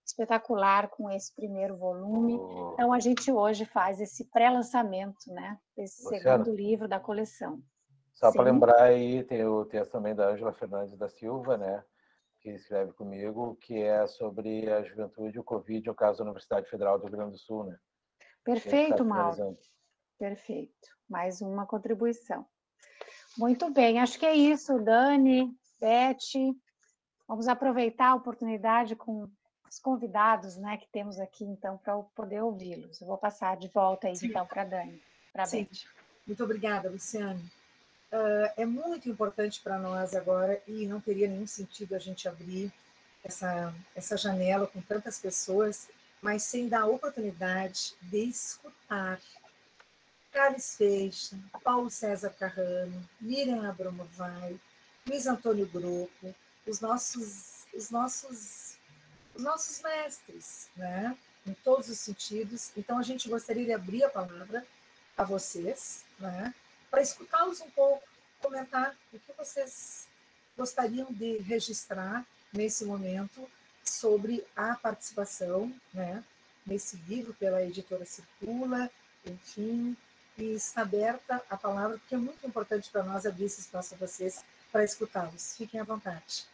espetacular com esse primeiro volume. Então, a gente hoje faz esse pré-lançamento, né? Esse Luciana, segundo livro da coleção. só para Sim. lembrar aí, tem o texto também da Ângela Fernandes da Silva, né? Que escreve comigo, que é sobre a juventude e o Covid, o caso da Universidade Federal do Rio Grande do Sul, né? Perfeito, Mauro. Perfeito. Mais uma contribuição. Muito bem, acho que é isso, Dani, Beth. Vamos aproveitar a oportunidade com os convidados, né, que temos aqui, então, para poder ouvi-los. Eu vou passar de volta aí, então, para a Dani, para a Beth. Muito obrigada, Luciane. É muito importante para nós agora, e não teria nenhum sentido a gente abrir essa janela com tantas pessoas, mas sem dar a oportunidade de escutar Carlos Feixa, Paulo César Carrano, Miriam Abramovay, Luiz Antônio Grupo, os nossos mestres, né? Em todos os sentidos. Então, a gente gostaria de abrir a palavra a vocês, né? Para escutá-los um pouco, comentar o que vocês gostariam de registrar nesse momento sobre a participação, né? Nesse livro pela editora Circula, enfim, e está aberta a palavra, porque é muito importante para nós abrir esse espaço a vocês para escutá-los. Fiquem à vontade.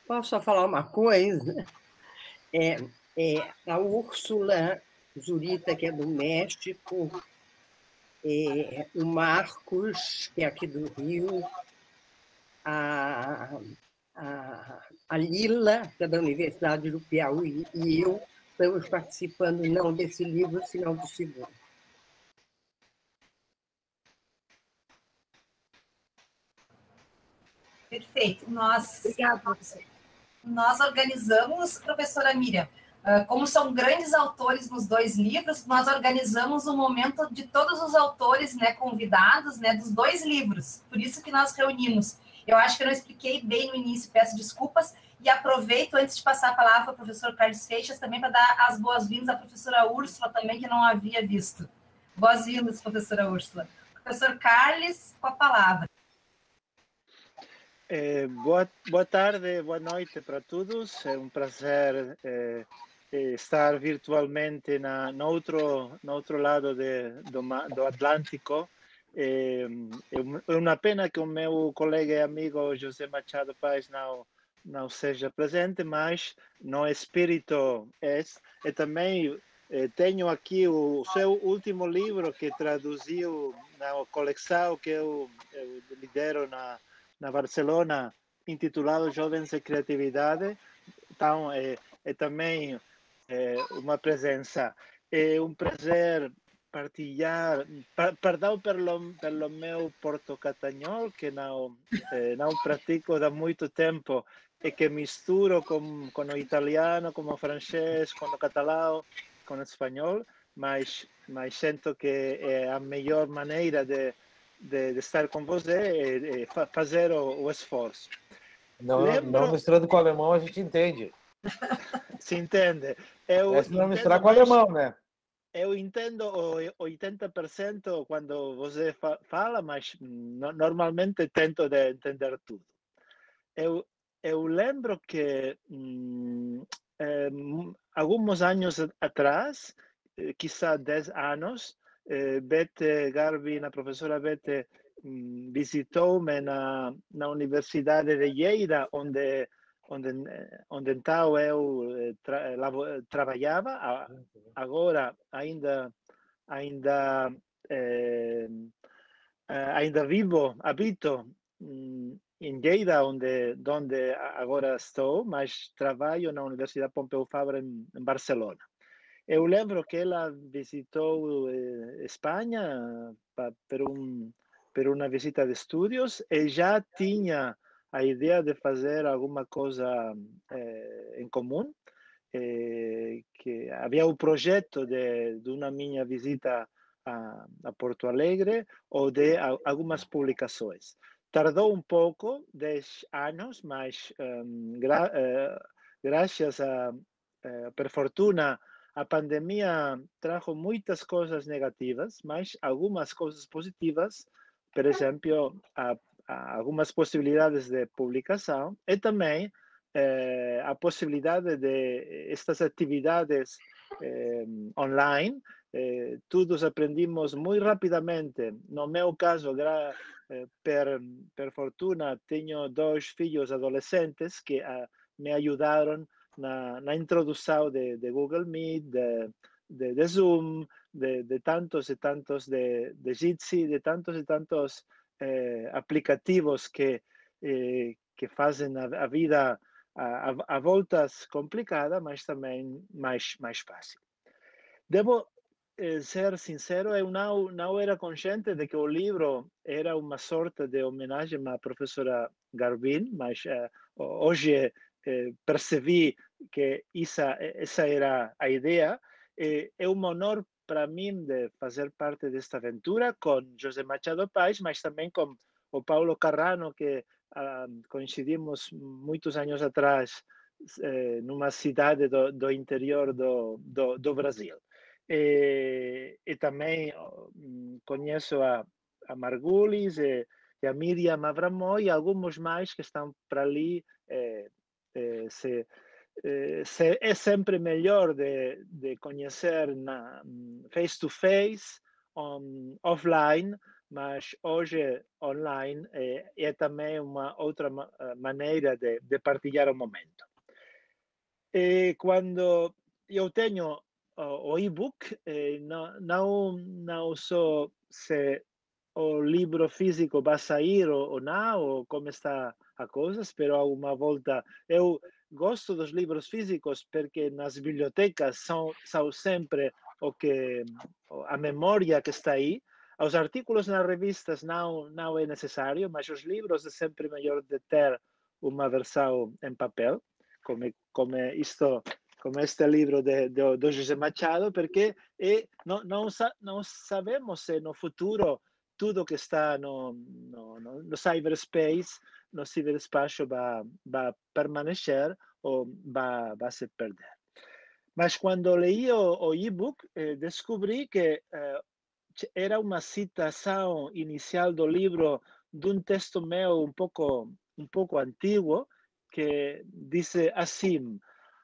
Posso só falar uma coisa? A Úrsula Zurita, que é do México, o Marcos, que é aqui do Rio, a Lila, que é da Universidade do Piauí, e eu estamos participando não desse livro, senão do segundo. Perfeito. Obrigada, professora. Nós organizamos, professora Miriam, como são grandes autores nos dois livros, nós organizamos um momento de todos os autores, né, convidados, né, dos dois livros. Por isso que nós reunimos. Eu acho que eu não expliquei bem no início, peço desculpas, e aproveito, antes de passar a palavra para o professor Carlos Feixas, também para dar as boas-vindas à professora Úrsula, também, que não havia visto. Boas-vindas, professora Úrsula. Professor Carlos, com a palavra. Boa tarde, boa noite para todos. É um prazer estar virtualmente no outro lado do Atlântico. É uma pena que o meu colega e amigo José Machado Paes não seja presente, mas no espírito é. E também tenho aqui o seu último livro que traduziu na coleção que eu lidero na Barcelona, intitulado Jovens e Criatividade. Então, é também uma presença. É um prazer partilhar, perdão pelo meu porto-catanhol, que não pratico há muito tempo, e que misturo com o italiano, com o francês, com o catalão, com o espanhol, mas sinto que é a melhor maneira de estar com você e fazer o esforço. Não misturando com o alemão, a gente entende. Se entende. Se não misturar com o alemão, né? Eu entendo 80% quando você fala, mas normalmente tento de entender tudo. Eu lembro que alguns anos atrás, quizá 10 anos, Beth Garvin, a professora Beth, visitou-me na Universidade de Lleida, onde então eu trabalhava. Agora ainda habito em Lleida, onde agora estou, mas trabalho na Universidade Pompeu Fabra em Barcelona. Eu lembro que ela visitou Espanha por uma visita de estudos e já tinha a ideia de fazer alguma coisa em comum. Que havia o projeto de uma minha visita a Porto Alegre ou de algumas publicações. Tardou um pouco, 10 anos, mas graças por fortuna, a pandemia trajo muitas coisas negativas, mas algumas coisas positivas. Por exemplo, algumas possibilidades de publicação e também a possibilidade de estas atividades online. Todos aprendimos muito rapidamente. No meu caso, per fortuna, tenho 2 filhos adolescentes que me ajudaram na introdução de Google Meet, de Zoom, de tantos e tantos de Jitsi, de tantos e tantos aplicativos que fazem a vida a voltas complicada, mas também mais fácil. Devo ser sincero, eu não era consciente de que o livro era uma sorte de homenagem à professora Garvin, mas hoje percebi que essa era a ideia. É um honor para mim de fazer parte desta aventura com José Machado Paz, mas também com o Paulo Carrano, que coincidimos muitos anos atrás numa cidade do interior do Brasil. E também conheço a Margulis e a Miriam Avramov e alguns mais que estão para ali. É sempre melhor de conhecer face to face, offline, mas hoje online é também uma outra maneira de partilhar o momento. E quando eu tenho o e-book, não só se o livro físico vai sair ou não, ou como está a coisa, espero alguma volta. Eu gosto dos livros físicos porque nas bibliotecas são sempre a memória que está aí. Os artigos nas revistas não é necessário, mas os livros é sempre melhor de ter uma versão em papel, como este livro do José Machado, porque não sabemos se no futuro tudo que está no cyberspace, no ciberespaço, vai permanecer ou vai se perder. Mas quando leí o e-book, descobri que era uma citação inicial do livro de um texto meu um pouco antigo, que diz assim: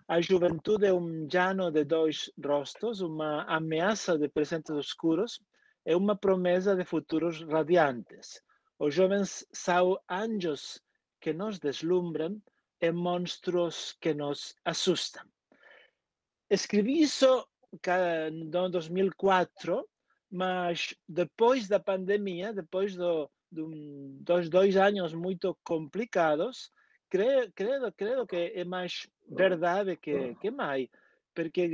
a juventude é llano de 2 rostos, uma ameaça de presentes oscuros e uma promessa de futuros radiantes. Os jovens são anjos que nos deslumbram e monstros que nos assustam. Escrevi isso em 2004, mas depois da pandemia, depois dos 2 anos muito complicados, credo que é mais verdade que mais, porque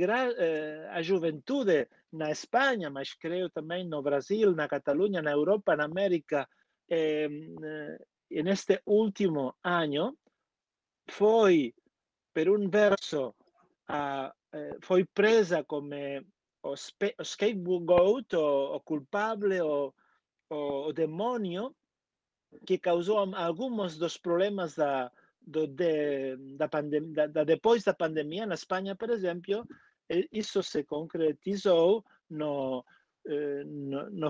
a juventude na Espanha, mas creio também no Brasil, na Catalunha, na Europa, na América, neste último ano, foi, por um verso, foi presa como o scapegoat, o culpable, o demônio que causou alguns dos problemas depois da pandemia. Na Espanha, por exemplo, isso se concretizou no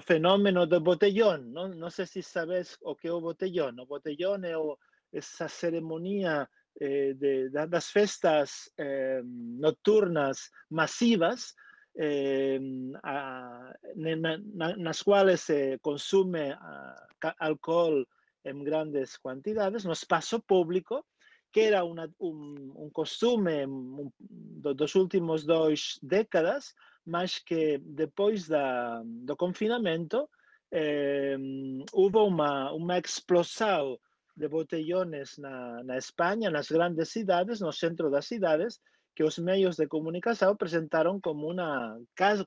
fenômeno do botellón. Não sei se sabes o que é o botellón. O botellón é essa cerimônia das festas noturnas massivas, nas quais se consome álcool em grandes quantidades no espaço público, que era um costume dos últimos 2 décadas, mas que depois do confinamento houve uma explosão de botellones na Espanha, nas grandes cidades, no centro das cidades, que os meios de comunicação apresentaram como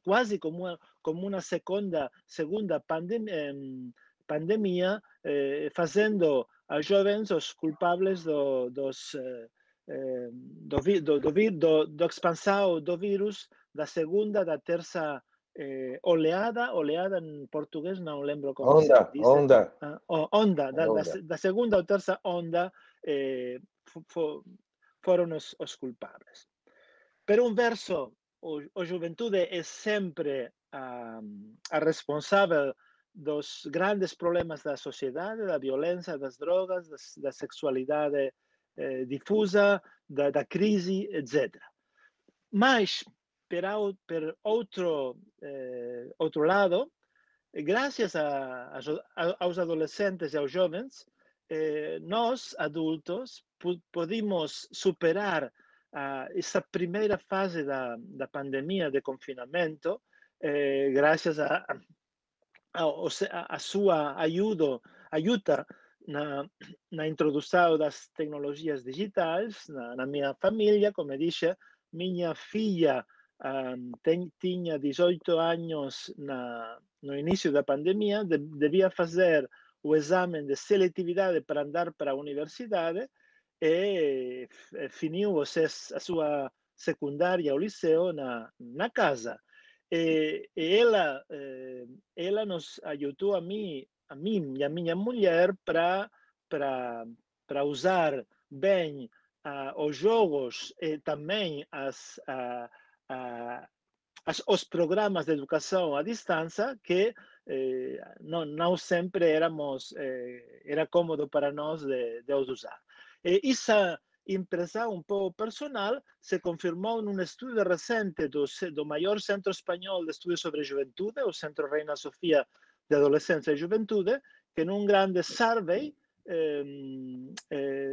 quase como uma segunda pandemia, fazendo aos jovens os culpables da expansão do vírus, da segunda, da terça oleada em português, não lembro como se diz. Onda, da segunda ou terça onda, foram os culpables. Per um verso, a juventude é sempre a responsável dos grandes problemas da sociedade, da violência, das drogas, da sexualidade difusa, da crise, etc. Mas, per outro lado, graças aos adolescentes e aos jovens, nós, adultos, podemos superar essa primeira fase da pandemia, de confinamento, graças a sua ajuda na introdução das tecnologias digitais na minha família. Como eu disse, minha filha tinha 18 anos no início da pandemia, devia fazer o exame de seletividade para andar para a universidade e finiu a sua secundária, o liceu, na casa. Ela nos ajudou a mim e a minha mulher para usar bem os jogos e também os programas de educação à distância, que não sempre era cômodo para nós de os usar. Essa impressão um pouco personal se confirmou num estudo recente do maior centro espanhol de estudos sobre a juventude, o Centro Reina Sofia de Adolescência e Juventude, que num grande survey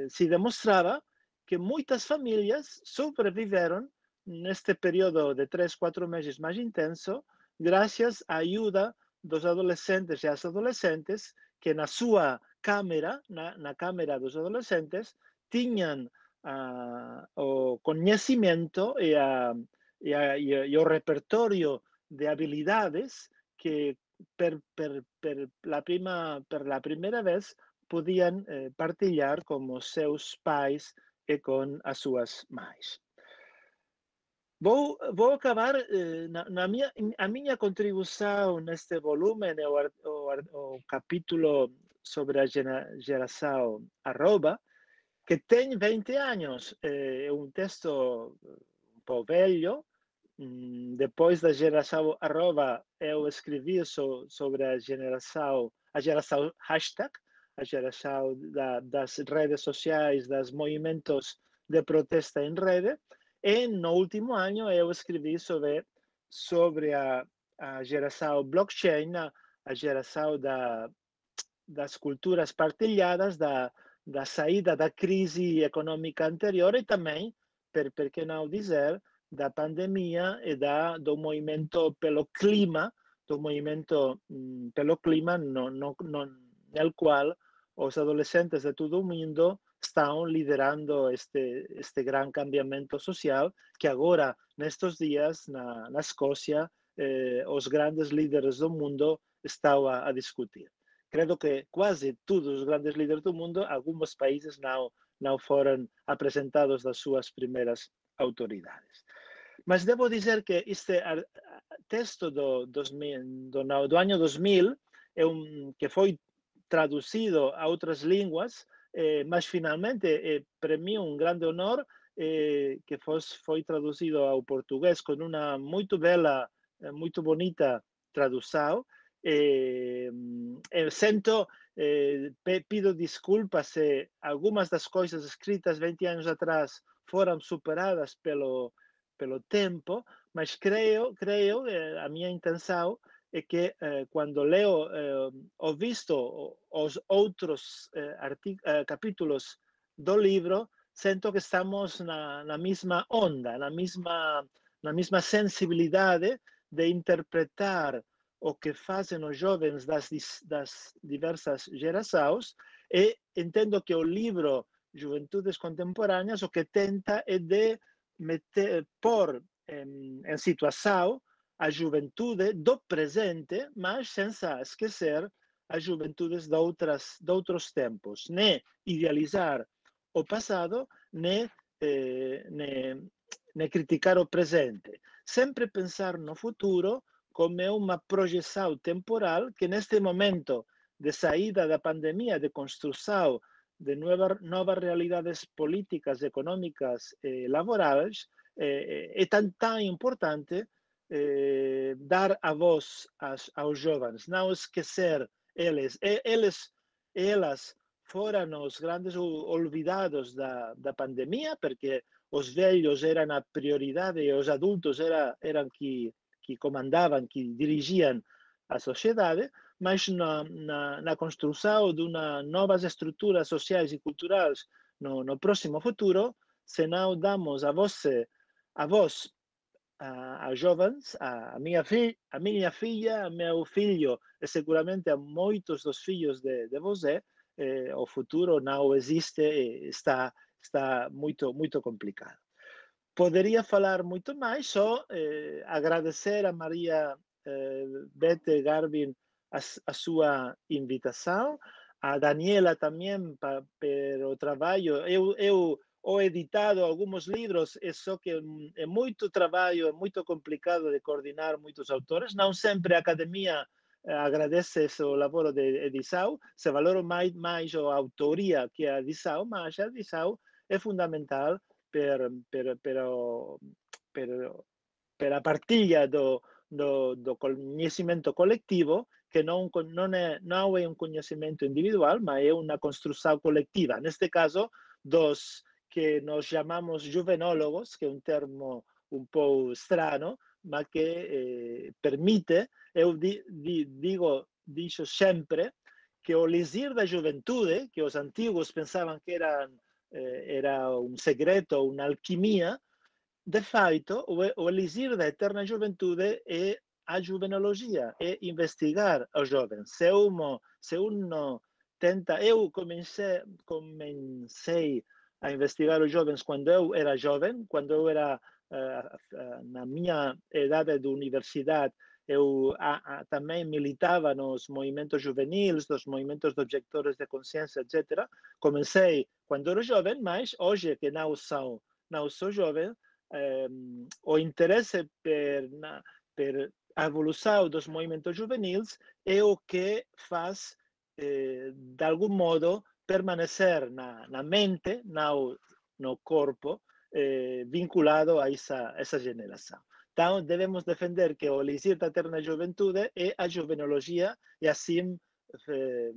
se demonstrava que muitas famílias sobreviveram neste período de 3-4 meses mais intenso, graças à ajuda dos adolescentes e as adolescentes, que na sua câmara, na câmara dos adolescentes, tinham o conhecimento e o repertório de habilidades que per la primeira vez podiam partilhar com os seus pais e com as suas mães. Vou acabar a minha contribuição neste volume, o capítulo sobre a geração arroba, que tem 20 anos. É um texto um pouco velho. Depois da geração arroba, eu escrevi sobre a geração hashtag, a geração das redes sociais, dos movimentos de protesto em rede. E no último ano eu escrevi sobre a geração blockchain, a geração das culturas partilhadas, da saída da crise econômica anterior e também, por que não dizer, da pandemia e do movimento pelo clima, no qual os adolescentes de todo o mundo estão liderando este grande cambiamento social que agora, nestes dias, na Escócia, os grandes líderes do mundo estão a discutir. Creio que quase todos os grandes líderes do mundo, alguns países não foram apresentados das suas primeiras autoridades. Mas devo dizer que este texto do ano 2000, que foi traduzido a outras línguas, mas finalmente, para mim, um grande honor que foi traduzido ao português com uma muito bela, muito bonita tradução. Pido desculpas se algumas das coisas escritas 20 anos atrás foram superadas pelo tempo, mas creio a minha intenção é que quando leio ou visto os outros capítulos do livro, sinto que estamos na mesma onda, na mesma sensibilidade de interpretar o que fazem os jovens das diversas gerações, e entendo que o livro Juventudes Contemporâneas o que tenta é de pôr em situação a juventude do presente, mas sem esquecer as juventudes de outros tempos, nem idealizar o passado, nem criticar o presente. Sempre pensar no futuro como uma projeção temporal que, neste momento de saída da pandemia, de construção de novas realidades políticas, econômicas e laborais, é tão importante dar a voz aos jovens, não esquecer eles. Elas foram os grandes olvidados da pandemia, porque os velhos eram a prioridade e os adultos eram que comandavam, que dirigiam a sociedade, mas na construção de novas estruturas sociais e culturais no próximo futuro, se não damos a voz a jovens, a minha filha, a meu filho, e seguramente a muitos dos filhos de você, o futuro não existe, está muito complicado. Poderia falar muito mais, só agradecer a Maria Beth Garvin a sua invitação, a Daniela também pelo trabalho. Eu ou editado alguns livros, só que é muito trabalho, é muito complicado de coordenar muitos autores. Não sempre a academia agradece esse laboro de edição, se valora mais a autoria que a edição, mas a edição é fundamental per a partilha do conhecimento coletivo, que não é um conhecimento individual, mas é uma construção coletiva. Neste caso, dos que nós chamamos juvenólogos, que é um termo um pouco estranho, mas que permite, eu digo sempre, que o elixir da juventude, que os antigos pensavam que era um segredo, uma alquimia, de fato, o elixir da eterna juventude é a juvenologia, é investigar os jovens. Se uno tenta... Eu comecei a investigar os jovens quando eu era jovem, quando eu era na minha idade de universidade, eu também militava nos movimentos juvenis, nos movimentos de objetores de consciência, etc. Comecei quando era jovem, mas hoje que não sou jovem, o interesse per a evolução dos movimentos juvenis é o que faz, de algum modo, permanecer na mente, no corpo, vinculado a essa geração. Então, devemos defender que o elixir da eterna juventude é a juvenologia, e assim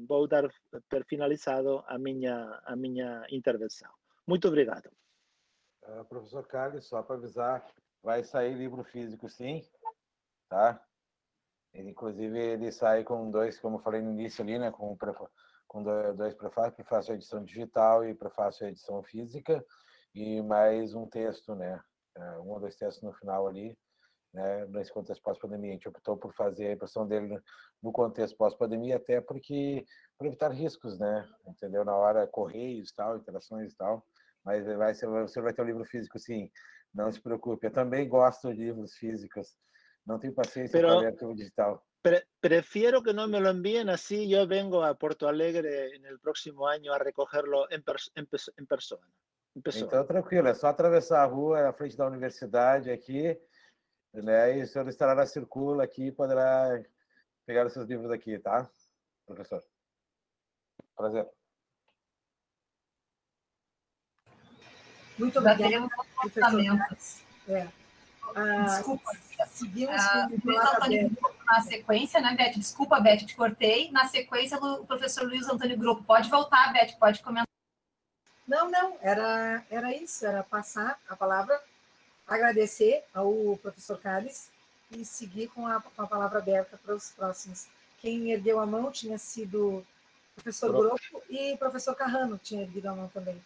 vou dar por finalizado a minha intervenção. Muito obrigado. Professor Carlos, só para avisar, vai sair livro físico, sim, tá? Inclusive, ele sai com dois, como eu falei no início ali, né, com dois prefácios, prefácio à edição digital e prefácio à edição física, e mais um texto, né, um ou dois textos no final ali, né, nesse contexto pós-pandemia. A gente optou por fazer a impressão dele no contexto pós-pandemia, até porque para evitar riscos, né, entendeu? Na hora, correios e tal, interações e tal, mas você vai ter o livro físico, sim, não se preocupe. Eu também gosto de livros físicos, não tenho paciência para ler arquivo digital. Prefiero que no me lo envíen, así yo vengo a Porto Alegre en el próximo año a recogerlo en persona. Então, tranquilo, é só atravessar a rua, à frente da universidade aqui, né, e o senhor estará na Circula aqui e poderá pegar os seus livros aqui, tá, professor? Prazer. Muito obrigada. Já teremos lançamentos. Desculpa. Seguimos na sequência, né, Beth? Desculpa, Beth, te cortei. Na sequência, o professor Luiz Antônio Grupo. Pode voltar, Beth, pode comentar. Não, era isso, era passar a palavra, agradecer ao professor Carlos e seguir com a palavra aberta para os próximos. Quem ergueu a mão tinha sido o professor Grupo e o professor Carrano tinha erguido a mão também.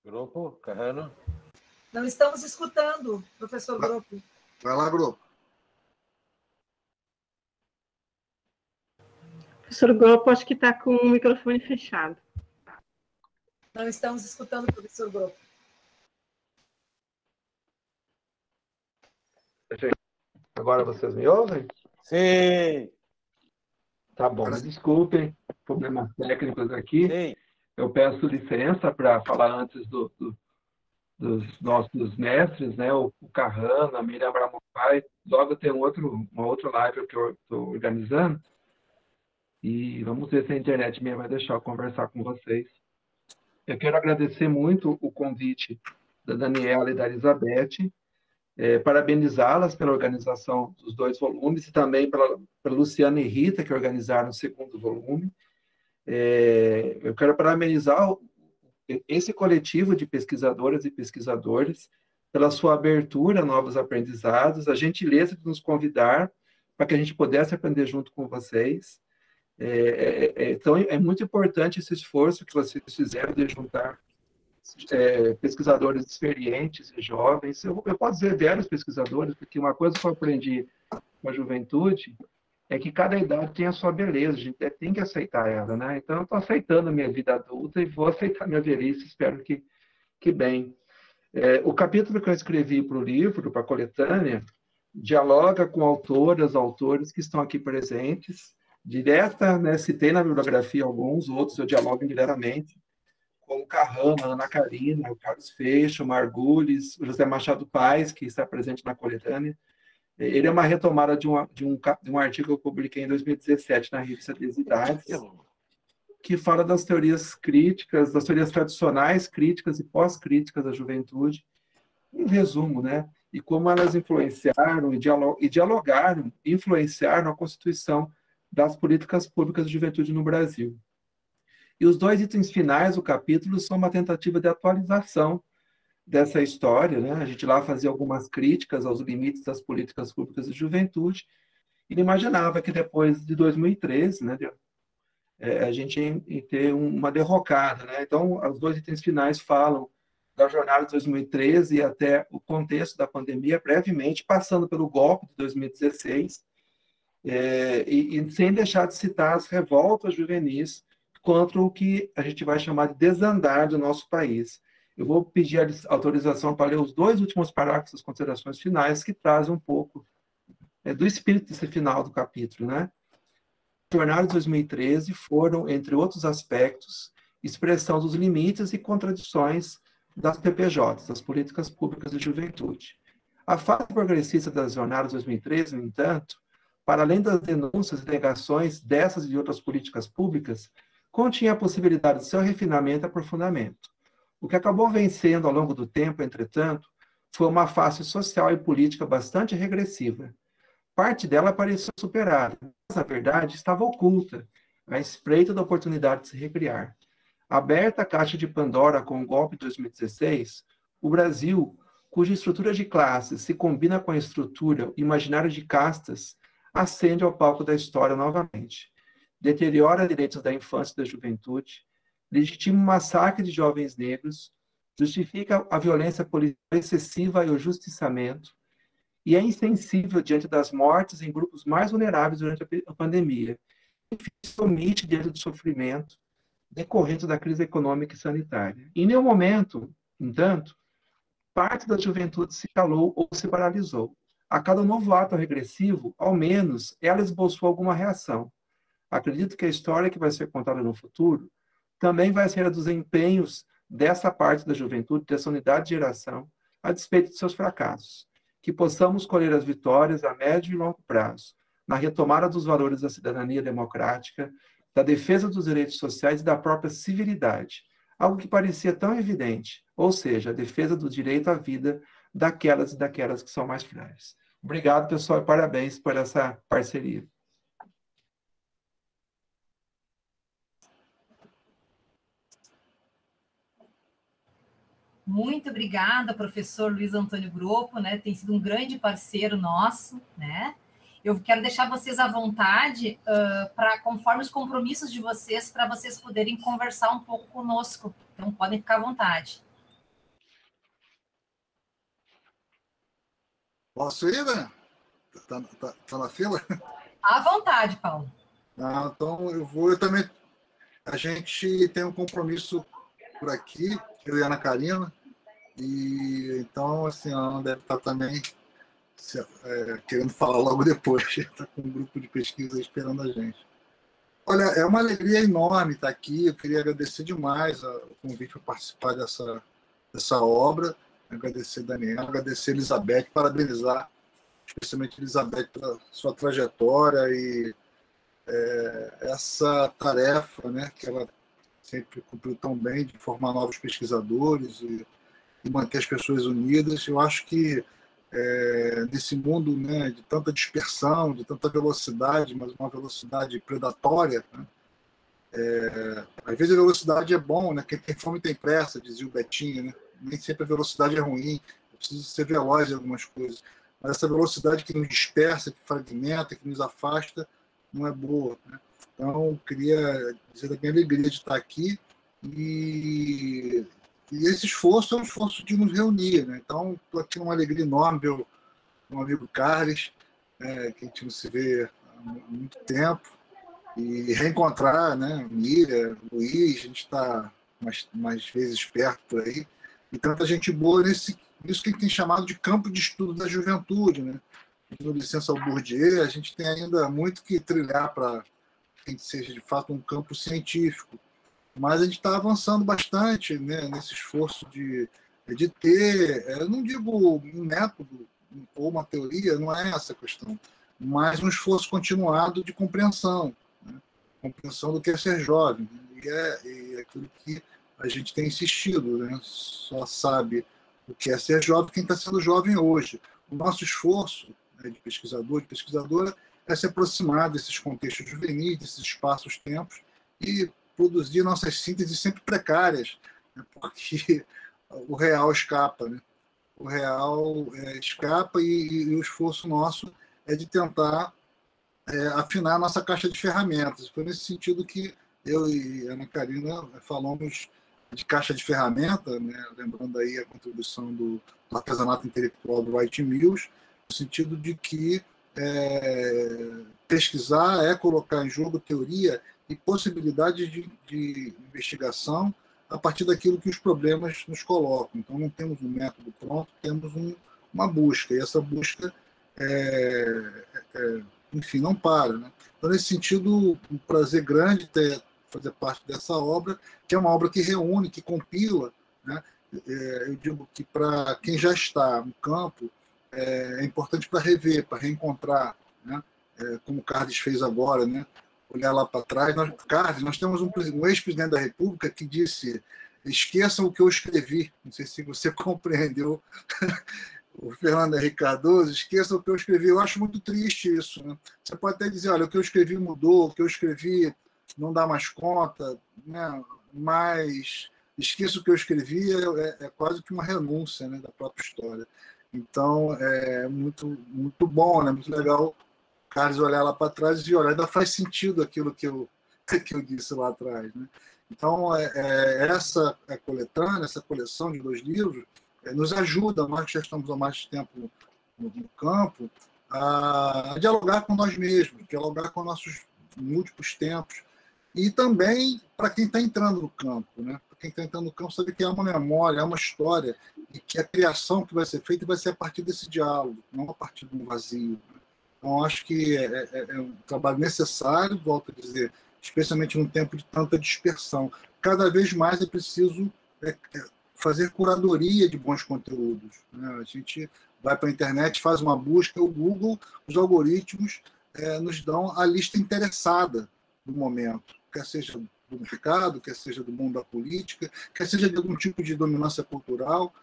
Grupo, Carrano. Não estamos escutando, professor Grupo. Vai lá, Grupo. Professor Grupo, acho que está com o microfone fechado. Não estamos escutando, professor Grupo. Agora vocês me ouvem? Sim. Tá bom, me desculpem, problemas técnicos aqui. Sim. Eu peço licença para falar antes dos nossos mestres, né? O Carrano, a Miriam Bramopai. Logo tem uma outra live que eu estou organizando. e vamos ver se a internet minha vai deixar eu conversar com vocês. Eu quero agradecer muito o convite da Daniela e da Elizabeth, parabenizá-las pela organização dos 2 volumes e também pela Luciana e Rita, que organizaram o 2º volume. Eu quero parabenizar esse coletivo de pesquisadoras e pesquisadores pela sua abertura a novos aprendizados, a gentileza de nos convidar para que a gente pudesse aprender junto com vocês. Então, é muito importante esse esforço que vocês fizeram de juntar pesquisadores experientes e jovens. Eu posso dizer velhos pesquisadores, porque uma coisa que eu aprendi com a juventude é que cada idade tem a sua beleza, a gente tem que aceitar ela, né? Então, eu estou aceitando a minha vida adulta e vou aceitar minha velhice, espero que bem. O capítulo que eu escrevi para o livro, para a coletânea, dialoga com autoras, autores que estão aqui presentes, direta, né? Citei na bibliografia alguns, outros eu dialogo indiretamente, como Carrano, Ana Karina, o Carlos Feixa, o Margulis, o José Machado Paes, que está presente na coletânea. Ele é uma retomada de um artigo que eu publiquei em 2017 na revista Desidades, que fala das teorias críticas, das teorias tradicionais, críticas e pós-críticas da juventude, em resumo, né? E como elas influenciaram e dialogaram, influenciaram a constituição das políticas públicas de juventude no Brasil. E os 2 itens finais do capítulo são uma tentativa de atualização dessa história, né? A gente lá fazia algumas críticas aos limites das políticas públicas de juventude e imaginava que depois de 2013, né, a gente ia ter uma derrocada, né? Então, os 2 itens finais falam da jornada de 2013 e até o contexto da pandemia, brevemente, passando pelo golpe de 2016, e sem deixar de citar as revoltas juvenis contra o que a gente vai chamar de desandar do nosso país. Eu vou pedir a autorização para ler os 2 últimos parágrafos das considerações finais, que trazem um pouco do espírito desse final do capítulo, né? A jornada de 2013 foram, entre outros aspectos, expressão dos limites e contradições das PPJs, das Políticas Públicas de Juventude. A fase progressista das jornadas de 2013, no entanto, para além das denúncias e negações dessas e de outras políticas públicas, continha a possibilidade de seu refinamento e aprofundamento. O que acabou vencendo ao longo do tempo, entretanto, foi uma face social e política bastante regressiva. Parte dela pareceu superada, mas, na verdade, estava oculta, à espreita da oportunidade de se recriar. Aberta a caixa de Pandora com o golpe de 2016, o Brasil, cuja estrutura de classes se combina com a estrutura imaginária de castas, ascende ao palco da história novamente. Deteriora direitos da infância e da juventude, legitima o massacre de jovens negros, justifica a violência política excessiva e o justiçamento, e é insensível diante das mortes em grupos mais vulneráveis durante a pandemia, e se omite diante do sofrimento decorrente da crise econômica e sanitária. Em nenhum momento, entanto, parte da juventude se calou ou se paralisou. A cada novo ato regressivo, ao menos, ela esboçou alguma reação. Acredito que a história que vai ser contada no futuro também vai ser a dos empenhos dessa parte da juventude, dessa unidade de geração, a despeito de seus fracassos. Que possamos colher as vitórias a médio e longo prazo, na retomada dos valores da cidadania democrática, da defesa dos direitos sociais e da própria civilidade, algo que parecia tão evidente, ou seja, a defesa do direito à vida daquelas e daquelas que são mais frágeis. Obrigado, pessoal, e parabéns por essa parceria. Muito obrigada, professor Luiz Antônio Groppo, né? Tem sido um grande parceiro nosso, né? Eu quero deixar vocês à vontade, conforme os compromissos de vocês, para vocês poderem conversar um pouco conosco. Então, podem ficar à vontade. Posso ir, né? Tá na fila? À vontade, Paulo. Então, eu também... A gente tem um compromisso por aqui, eu e a Ana Karina, e então, assim, a Ana deve estar também querendo falar logo depois. Está com um grupo de pesquisa esperando a gente. Olha, é uma alegria enorme estar aqui. Eu queria agradecer demais o convite para participar dessa obra. Agradecer a Daniela, agradecer a Elizabeth, parabenizar especialmente a Elizabeth pela sua trajetória e essa tarefa, né, que ela sempre cumpriu tão bem, de formar novos pesquisadores e manter as pessoas unidas. Eu acho que nesse mundo, né, de tanta dispersão, de tanta velocidade, mas uma velocidade predatória, né, às vezes a velocidade é bom, né? Quem tem fome tem pressa, dizia o Betinho, né? Nem sempre a velocidade é ruim, é preciso ser veloz em algumas coisas. Mas essa velocidade que nos dispersa, que fragmenta, que nos afasta, não é boa, né? Então, queria dizer da minha alegria de estar aqui e esse esforço é um esforço de nos reunir, né? Então, estou aqui numa alegria enorme ver o meu amigo Carlos, que a gente não se vê há muito tempo, e reencontrar, né, Miriam, Luiz, a gente está mais vezes perto por aí, e tanta gente boa nisso que a gente tem chamado de campo de estudo da juventude, né? No Licença ao Bourdieu, a gente tem ainda muito que trilhar para que seja de fato um campo científico, mas a gente está avançando bastante, né, nesse esforço de ter, eu não digo um método ou uma teoria, não é essa a questão, mas um esforço continuado de compreensão, né? Compreensão do que é ser jovem, e é aquilo que a gente tem insistido, né? Só sabe o que é ser jovem quem está sendo jovem hoje. O nosso esforço, né, de pesquisador, de pesquisadora, é se aproximar desses contextos juvenis, desses espaços-tempos, e produzir nossas sínteses sempre precárias, né, porque o real escapa, né? O real escapa e o esforço nosso é de tentar afinar a nossa caixa de ferramentas. Foi nesse sentido que eu e a Ana Karina falamos de caixa de ferramenta, né, lembrando aí a contribuição do artesanato intelectual do Wright Mills, no sentido de que pesquisar é colocar em jogo teoria e possibilidades de investigação a partir daquilo que os problemas nos colocam. Então, não temos um método pronto, temos uma busca, e essa busca, enfim, não para, né? Então, nesse sentido, um prazer grande fazer parte dessa obra, que é uma obra que reúne, que compila, né? Eu digo que para quem já está no campo, é importante para rever, para reencontrar, né? Como o Carlos fez agora, né? Olhar lá para trás. Carlos, nós temos um ex-presidente da República que disse: esqueçam o que eu escrevi. Não sei se você compreendeu. O Fernando Henrique Cardoso, esqueçam o que eu escrevi. Eu acho muito triste isso, né? Você pode até dizer, olha, o que eu escrevi mudou, o que eu escrevi não dá mais conta, né? Mas esqueça o que eu escrevi é quase que uma renúncia, né, da própria história. Então, é muito, muito bom, né? Muito legal o Carlos olhar lá para trás e olhar, ainda faz sentido aquilo que eu disse lá atrás, né? Então, essa coletânea, essa coleção de 2 livros, nos ajuda, nós que já estamos há mais tempo no campo, a dialogar com nós mesmos, dialogar com nossos múltiplos tempos, e também para quem está entrando no campo, né? Para quem está entrando no campo, sabe que é uma memória, é uma história, e que a criação que vai ser feita vai ser a partir desse diálogo, não a partir de um vazio. Então, acho que é um trabalho necessário, volto a dizer, especialmente num tempo de tanta dispersão. Cada vez mais é preciso fazer curadoria de bons conteúdos, né? A gente vai para a internet, faz uma busca, o Google, os algoritmos nos dão a lista interessada do momento, quer seja do mercado, quer seja do mundo da política, quer seja de algum tipo de dominância cultural.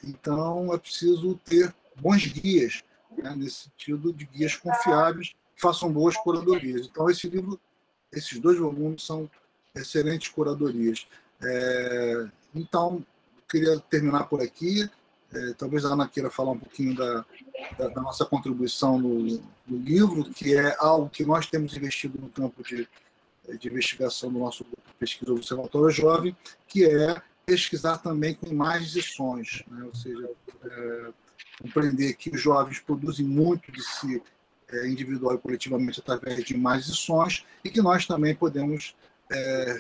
Então, é preciso ter bons guias, né? Nesse sentido de guias confiáveis, que façam boas curadorias. Então, esses 2 volumes são excelentes curadorias. Então, queria terminar por aqui. Talvez a Ana queira falar um pouquinho da nossa contribuição no livro, que é algo que nós temos investido no campo de investigação do nosso grupo de pesquisa do Observatório Jovem, que é pesquisar também com imagens e sons, né? Ou seja, compreender que os jovens produzem muito de si individual e coletivamente através de imagens e sons, e que nós também podemos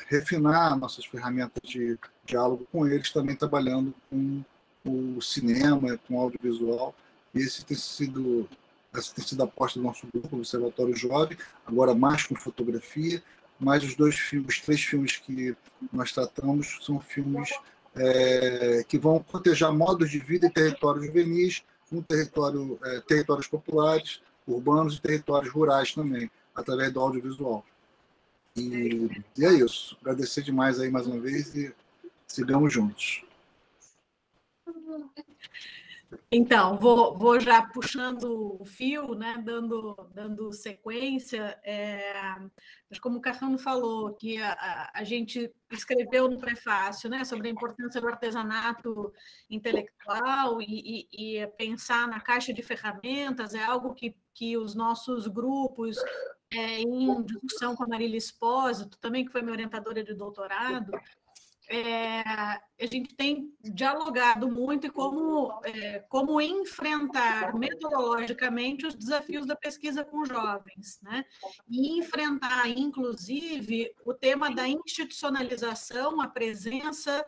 refinar nossas ferramentas de diálogo com eles, também trabalhando com o cinema, com o audiovisual. E essa tem sido a aposta do nosso grupo, o Observatório Jovem, agora mais com fotografia, mas os 3 filmes que nós tratamos são filmes que vão proteger modos de vida em territórios juvenis, territórios populares, urbanos e territórios rurais também. através do audiovisual. E é isso. Agradecer demais aí mais uma vez e sigamos juntos. Então, vou já puxando o fio, né, dando sequência. Como o Carrano falou, que a gente escreveu no prefácio, né, sobre a importância do artesanato intelectual e pensar na caixa de ferramentas é algo que os nossos grupos, em discussão com a Marília Espósito, também que foi minha orientadora de doutorado, a gente tem dialogado muito e como enfrentar metodologicamente os desafios da pesquisa com jovens, né? E enfrentar, inclusive, o tema da institucionalização, a presença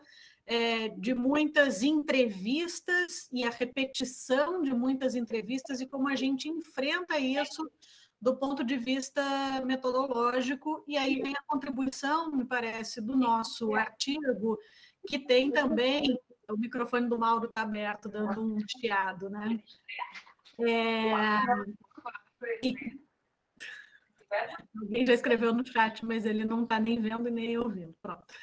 de muitas entrevistas e a repetição de muitas entrevistas e como a gente enfrenta isso do ponto de vista metodológico, e aí vem a contribuição, me parece, do nosso artigo, que tem também, o microfone do Mauro está aberto, dando um chiado, né? Alguém já escreveu no chat, mas ele não está nem vendo e nem ouvindo, pronto.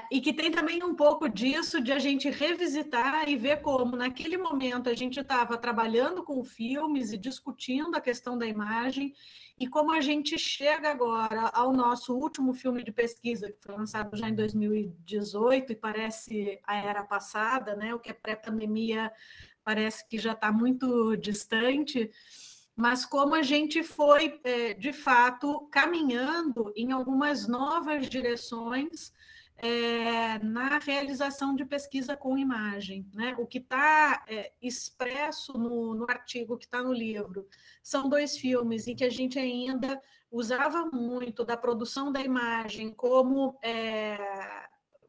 E que tem também um pouco disso de a gente revisitar e ver como, naquele momento, a gente estava trabalhando com filmes e discutindo a questão da imagem, e como a gente chega agora ao nosso último filme de pesquisa, que foi lançado já em 2018, e parece a era passada, né? O que é pré-pandemia parece que já está muito distante, mas como a gente foi, de fato, caminhando em algumas novas direções na realização de pesquisa com imagem, né? O que está expresso no artigo que está no livro são 2 filmes em que a gente ainda usava muito da produção da imagem como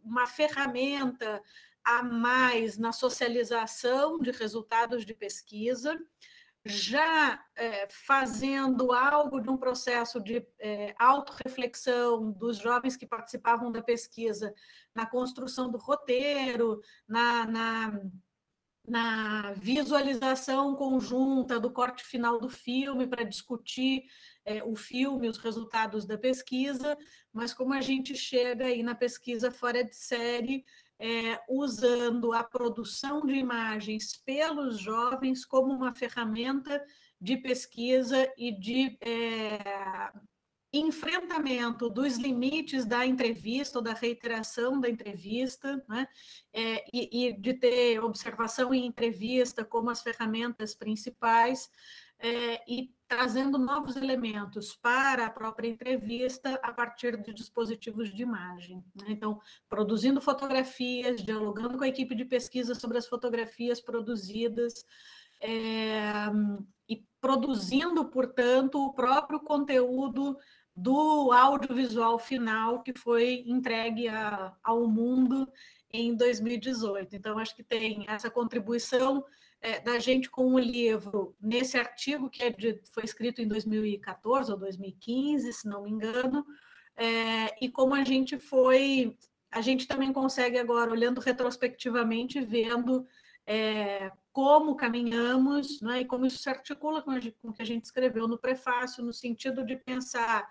uma ferramenta a mais na socialização de resultados de pesquisa, já fazendo algo de um processo de autorreflexão dos jovens que participavam da pesquisa na construção do roteiro, na visualização conjunta do corte final do filme para discutir o filme, os resultados da pesquisa, mas como a gente chega aí na pesquisa fora de série, usando a produção de imagens pelos jovens como uma ferramenta de pesquisa e de enfrentamento dos limites da entrevista ou da reiteração da entrevista, né? E de ter observação e entrevista como as ferramentas principais, e trazendo novos elementos para a própria entrevista a partir de dispositivos de imagem, né? Então, produzindo fotografias, dialogando com a equipe de pesquisa sobre as fotografias produzidas, e produzindo, portanto, o próprio conteúdo do audiovisual final que foi entregue ao mundo em 2018. Então, acho que tem essa contribuição da gente com o livro, nesse artigo que foi escrito em 2014 ou 2015, se não me engano, e como a gente também consegue agora, olhando retrospectivamente, vendo como caminhamos, né, e como isso se articula com o que a gente escreveu no prefácio, no sentido de pensar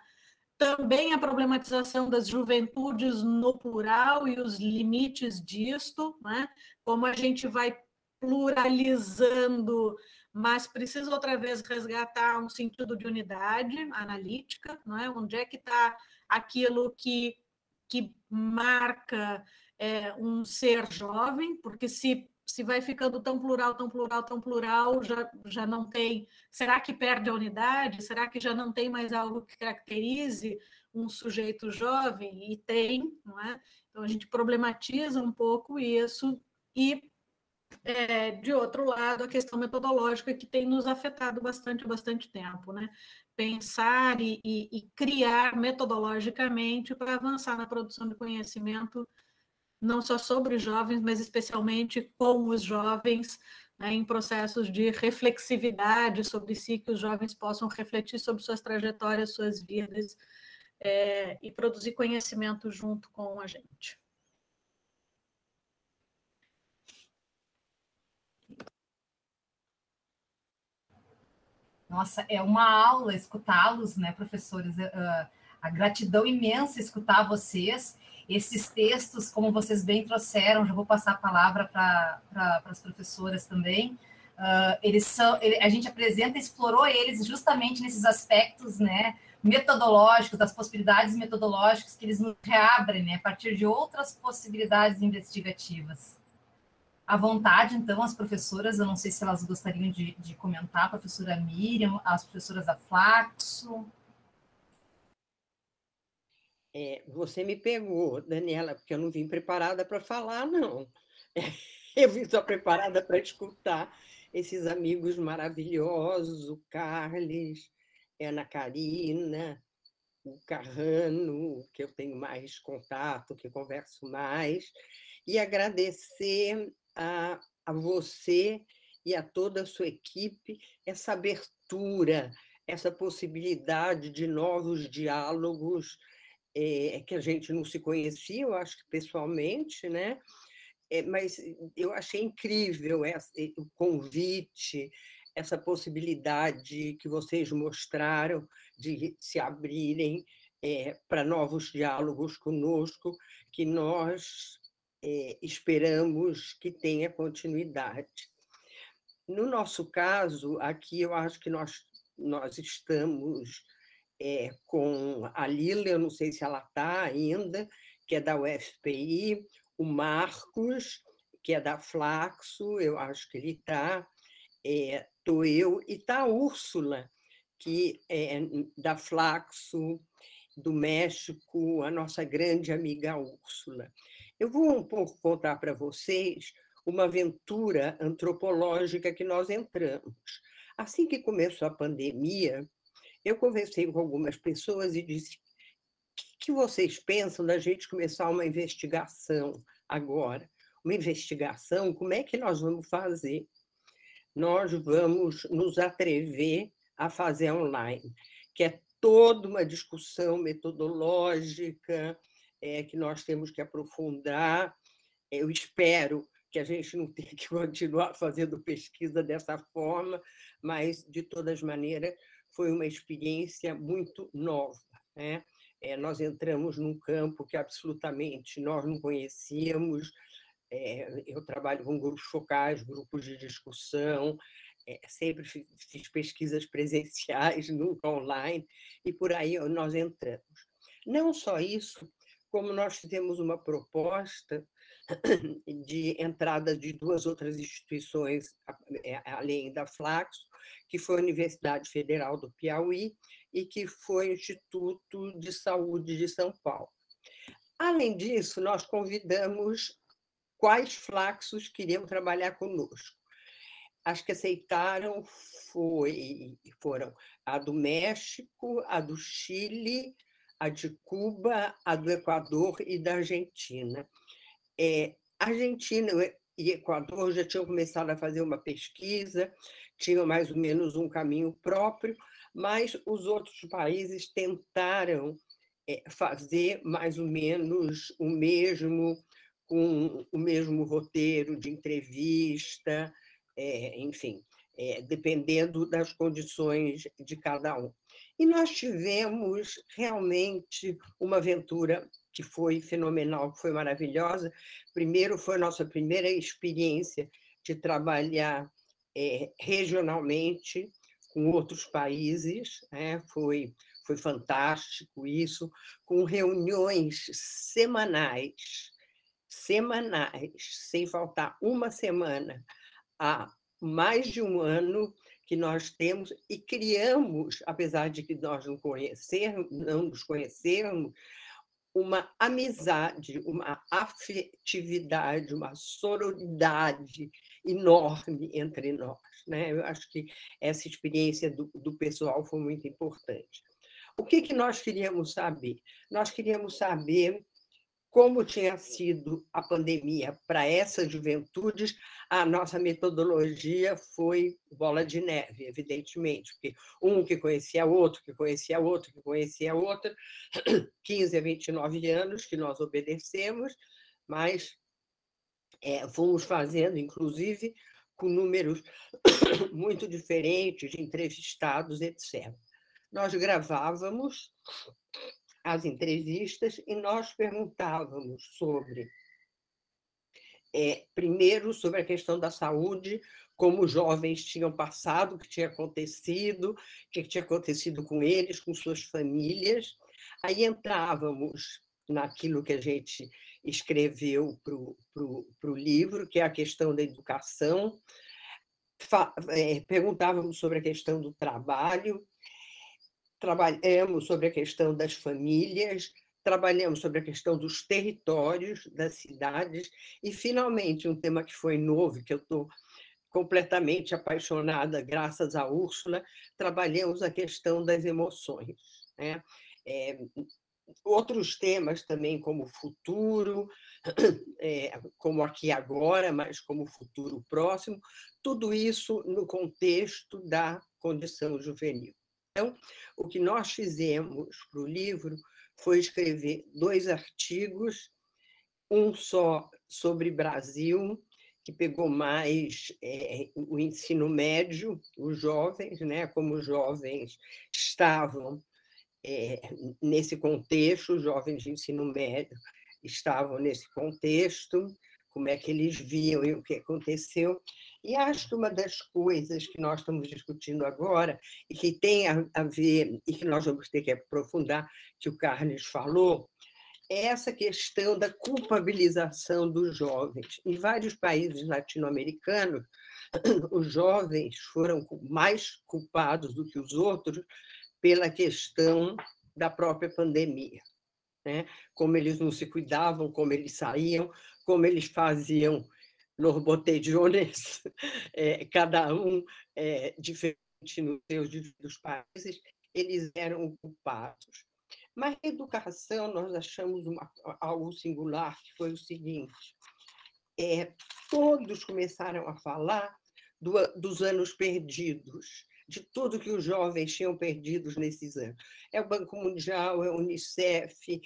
também a problematização das juventudes no plural e os limites disto, né, como a gente vai pluralizando, mas precisa outra vez resgatar um sentido de unidade analítica, não é? Onde é que está aquilo que marca um ser jovem, porque se vai ficando tão plural, já não tem... Será que perde a unidade? Será que já não tem mais algo que caracterize um sujeito jovem? E tem, não é? Então, a gente problematiza um pouco isso e, de outro lado, a questão metodológica que tem nos afetado há bastante tempo, né? Pensar e criar metodologicamente para avançar na produção de conhecimento, não só sobre os jovens, mas especialmente com os jovens, né, em processos de reflexividade sobre si, que os jovens possam refletir sobre suas trajetórias, suas vidas, e produzir conhecimento junto com a gente. Nossa, é uma aula escutá-los, né, professores? A gratidão imensa escutar vocês. Esses textos, como vocês bem trouxeram, já vou passar a palavra para as professoras também. A gente apresenta e explorou eles justamente nesses aspectos, né, metodológicos, das possibilidades metodológicas que eles nos reabrem, né, a partir de outras possibilidades investigativas. À vontade, então, as professoras, eu não sei se elas gostariam de comentar, a professora Miriam, as professoras da Flaxo. Você me pegou, Daniela, porque eu não vim preparada para falar, não. Eu vim só preparada para escutar esses amigos maravilhosos, o Carles, a Ana Karina, o Carrano, que eu tenho mais contato, que converso mais, e agradecer a você e a toda a sua equipe essa abertura, essa possibilidade de novos diálogos, que a gente não se conhecia, eu acho que pessoalmente, né? Mas eu achei incrível o convite, essa possibilidade que vocês mostraram de se abrirem para novos diálogos conosco, que nós esperamos que tenha continuidade. No nosso caso, aqui eu acho que nós estamos com a Lila, eu não sei se ela está ainda, que é da UFPI, o Marcos, que é da Flaxo, eu acho que ele está, estou eu, e está a Úrsula, que é da Flaxo, do México, a nossa grande amiga Úrsula. Eu vou um pouco contar para vocês uma aventura antropológica que nós entramos. Assim que começou a pandemia, eu conversei com algumas pessoas e disse: o que vocês pensam da gente começar uma investigação agora? Uma investigação, como é que nós vamos fazer? Nós vamos nos atrever a fazer online, que é toda uma discussão metodológica que nós temos que aprofundar. Eu espero que a gente não tenha que continuar fazendo pesquisa dessa forma, mas, de todas maneiras, foi uma experiência muito nova, né? Nós entramos num campo que absolutamente nós não conhecíamos. Eu trabalho com grupos focais, grupos de discussão, sempre fiz pesquisas presenciais, nunca online, e por aí nós entramos. Não só isso, como nós fizemos uma proposta de entrada de duas outras instituições, além da Flaxo, que foi a Universidade Federal do Piauí e que foi o Instituto de Saúde de São Paulo. Além disso, nós convidamos quais Flaxos queriam trabalhar conosco. As que aceitaram foram a do México, a do Chile, a de Cuba, a do Equador e da Argentina. Argentina e Equador já tinham começado a fazer uma pesquisa, tinham mais ou menos um caminho próprio, mas os outros países tentaram fazer mais ou menos o mesmo, com o mesmo roteiro de entrevista, enfim, dependendo das condições de cada um. E nós tivemos realmente uma aventura que foi fenomenal, que foi maravilhosa. Primeiro, foi a nossa primeira experiência de trabalhar regionalmente com outros países, foi fantástico isso, com reuniões semanais, sem faltar uma semana, há mais de um ano que nós temos, e criamos, apesar de que nós não nos conhecermos, uma amizade, uma afetividade, uma sororidade enorme entre nós, né? Eu acho que essa experiência do pessoal foi muito importante. O que nós queríamos saber? Nós queríamos saber como tinha sido a pandemia para essas juventudes. A nossa metodologia foi bola de neve, evidentemente, porque um que conhecia outro, que conhecia outro, que conhecia outro, 15 a 29 anos que nós obedecemos, mas fomos fazendo, inclusive, com números muito diferentes de entrevistados, etc. Nós gravávamos as entrevistas e nós perguntávamos sobre, primeiro, sobre a questão da saúde, como os jovens tinham passado, o que tinha acontecido com eles, com suas famílias. Aí entrávamos naquilo que a gente escreveu para o livro, que é a questão da educação, perguntávamos sobre a questão do trabalho, trabalhamos sobre a questão das famílias, trabalhamos sobre a questão dos territórios, das cidades, e, finalmente, um tema que foi novo, que eu estou completamente apaixonada, graças a Úrsula, trabalhamos a questão das emoções, né? Outros temas também, como o futuro, como aqui e agora, mas como o futuro próximo, tudo isso no contexto da condição juvenil. Então, o que nós fizemos para o livro foi escrever 2 artigos, um só sobre Brasil, que pegou mais o ensino médio, os jovens, né, como os jovens estavam nesse contexto, os jovens de ensino médio estavam nesse contexto, como é que eles viam e o que aconteceu. E acho que uma das coisas que nós estamos discutindo agora, e que tem a ver, e que nós vamos ter que aprofundar, que o Carlos falou, é essa questão da culpabilização dos jovens. Em vários países latino-americanos, os jovens foram mais culpados do que os outros pela questão da própria pandemia, né? Como eles não se cuidavam, como eles saíam, como eles faziam los botellones, cada um diferente nos seus diferentes países, eles eram culpados. Mas na educação, nós achamos algo singular, que foi o seguinte: todos começaram a falar dos anos perdidos, de tudo que os jovens tinham perdido nesses anos. É o Banco Mundial, é o Unicef,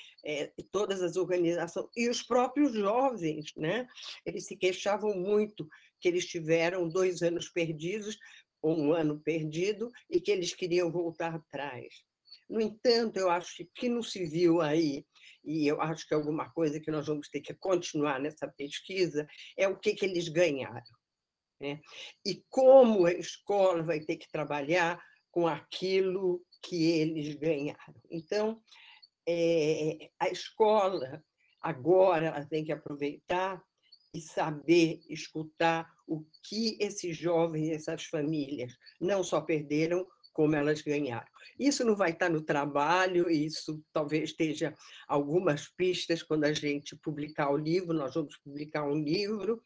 todas as organizações, e os próprios jovens, né? Eles se queixavam muito que eles tiveram 2 anos perdidos, ou 1 ano perdido, e que eles queriam voltar atrás. No entanto, eu acho que não se viu aí, e eu acho que é alguma coisa que nós vamos ter que continuar nessa pesquisa, é o que eles ganharam, né? E como a escola vai ter que trabalhar com aquilo que eles ganharam. Então, a escola, agora, ela tem que aproveitar e saber escutar o que esses jovens, essas famílias, não só perderam, como elas ganharam. Isso não vai estar no trabalho, isso talvez esteja algumas pistas quando a gente publicar o livro. Nós vamos publicar um livro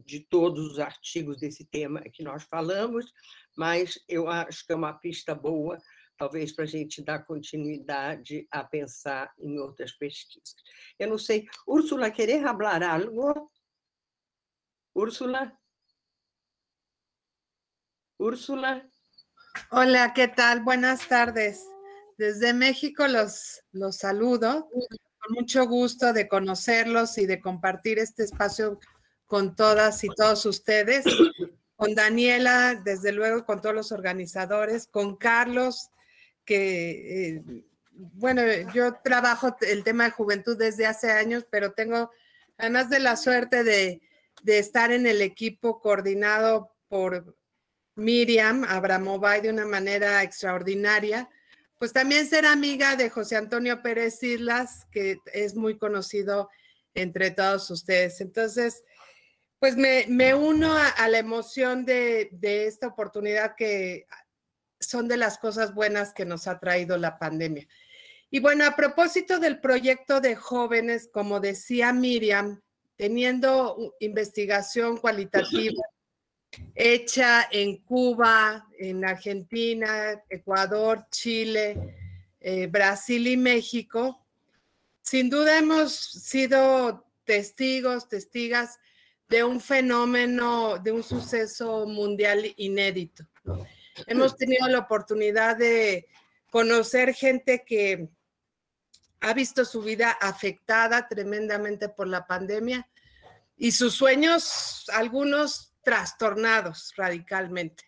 de todos os artigos desse tema que nós falamos, mas eu acho que é uma pista boa, talvez para a gente dar continuidade a pensar em outras pesquisas. Eu não sei, Úrsula, ¿querés hablar algo? Úrsula? Úrsula? Hola, ¿qué tal? Buenas tardes. Desde México los saludo. Con mucho gusto de conocerlos y de compartir este espacio con todas y todos ustedes. Con Daniela, desde luego, con todos los organizadores. Con Carlos, que, bueno, yo trabajo el tema de juventud desde hace años, pero tengo, además de la suerte de estar en el equipo coordinado por Miriam Abramovay de una manera extraordinaria, pues también ser amiga de José Antonio Pérez Islas, que es muy conocido entre todos ustedes. Entonces, pues me uno a la emoción de esta oportunidad, que son de las cosas buenas que nos ha traído la pandemia. Y bueno, a propósito del proyecto de jóvenes, como decía Miriam, teniendo investigación cualitativa hecha en Cuba, en Argentina, Ecuador, Chile, Brasil y México, sin duda hemos sido testigas de un fenómeno, de un suceso mundial inédito, ¿no? Hemos tenido la oportunidad de conocer gente que ha visto su vida afectada tremendamente por la pandemia, y sus sueños, algunos trastornados radicalmente.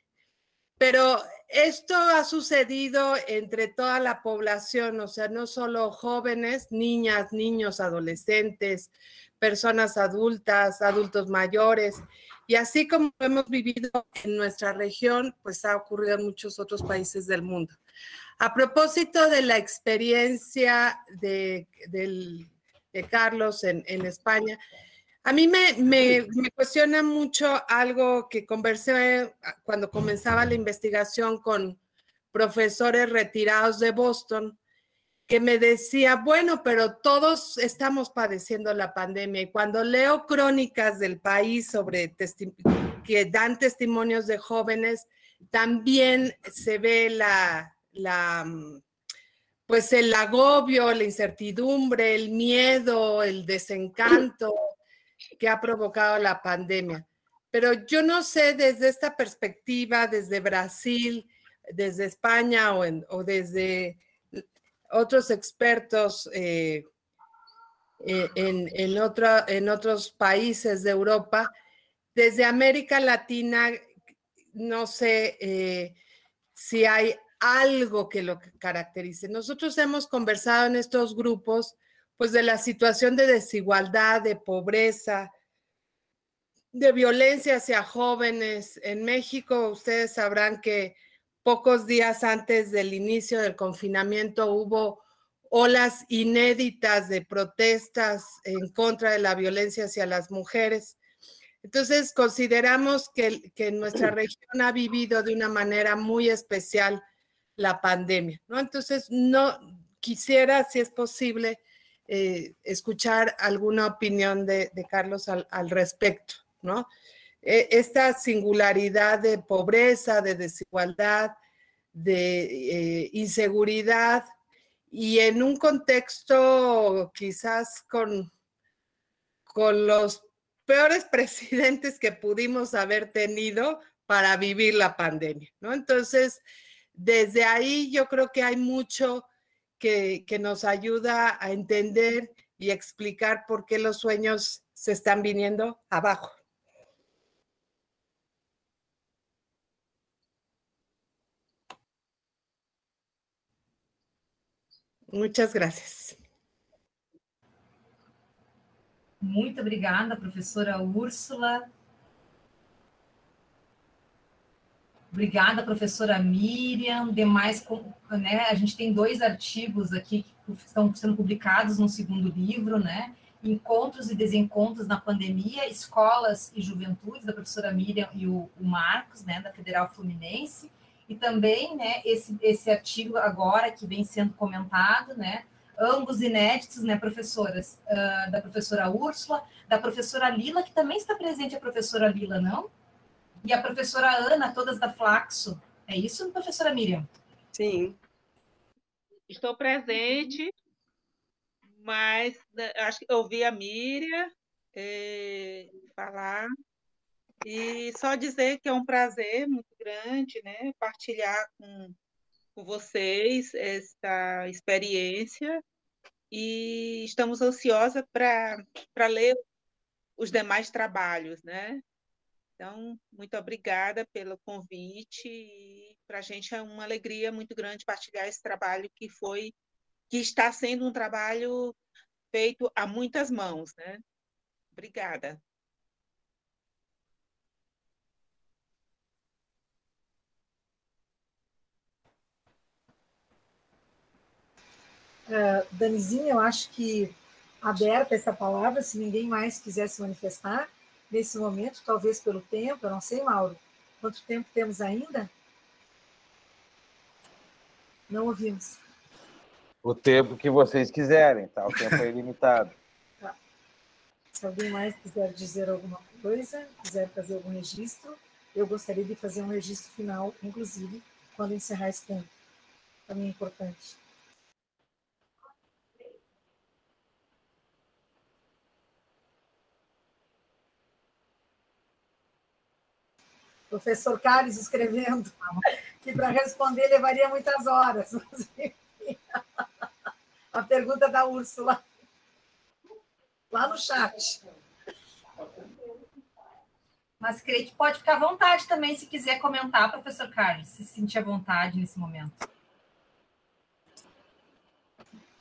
Pero esto ha sucedido entre toda la población, o sea, no solo jóvenes, niñas, niños, adolescentes, personas adultas, adultos mayores, y así como hemos vivido en nuestra región, pues ha ocurrido en muchos otros países del mundo. A propósito de la experiencia de Carlos en España, a mí me cuestiona mucho algo que conversé cuando comenzaba la investigación con profesores retirados de Boston, que me decía, bueno, pero todos estamos padeciendo la pandemia. Y cuando leo crónicas del país sobre que dan testimonios de jóvenes, también se ve pues el agobio, la incertidumbre, el miedo, el desencanto que ha provocado la pandemia. Pero yo no sé desde esta perspectiva, desde Brasil, desde España o desde otros expertos en otros países de Europa, desde América Latina, no sé si hay algo que lo caracterice. Nosotros hemos conversado en estos grupos pues de la situación de desigualdad, de pobreza, de violencia hacia jóvenes. En México, ustedes sabrán que pocos días antes del inicio del confinamiento hubo olas inéditas de protestas en contra de la violencia hacia las mujeres. Entonces, consideramos que nuestra región ha vivido de una manera muy especial la pandemia, ¿no? Entonces, no quisiera, si es posible, escuchar alguna opinión de Carlos al respecto, ¿no? Esta singularidad de pobreza, de desigualdad, de inseguridad, y en un contexto quizás con los peores presidentes que pudimos haber tenido para vivir la pandemia, ¿no? Entonces, desde ahí yo creo que hay mucho que nos ayuda a entender y explicar por qué los sueños se están viniendo abajo. Muchas gracias. Muito obrigada, professora Úrsula. Obrigada, professora Miriam. Demais, né, a gente tem 2 artigos aqui que estão sendo publicados no segundo livro, né? Encontros e Desencontros na Pandemia, Escolas e Juventudes, da professora Miriam e o Marcos, né, da Federal Fluminense. E também, né, esse artigo agora que vem sendo comentado, né, ambos inéditos, né, professoras, da professora Úrsula, da professora Lila, que também está presente a professora Lila, não? E a professora Ana, todas da Flaxo. É isso, professora Miriam? Sim. Estou presente, mas acho que ouvi a Miriam falar. E só dizer que é um prazer muito grande, né, partilhar com vocês esta experiência, e estamos ansiosas para ler os demais trabalhos, né? Então, muito obrigada pelo convite, e para a gente é uma alegria muito grande partilhar esse trabalho que está sendo um trabalho feito a muitas mãos, né? Obrigada. Danizinha, eu acho que aberta essa palavra, se ninguém mais quiser se manifestar, nesse momento, talvez pelo tempo, eu não sei, Mauro, quanto tempo temos ainda? Não ouvimos. O tempo que vocês quiserem, tá? O tempo é ilimitado. Tá. Se alguém mais quiser dizer alguma coisa, quiser fazer algum registro, eu gostaria de fazer um registro final, inclusive, quando encerrar esse tempo. Para mim é importante. Professor Carlos escrevendo, que para responder levaria muitas horas. A pergunta da Úrsula, lá no chat. Mas creio que pode ficar à vontade também, se quiser comentar, professor Carlos, se sentir à vontade nesse momento.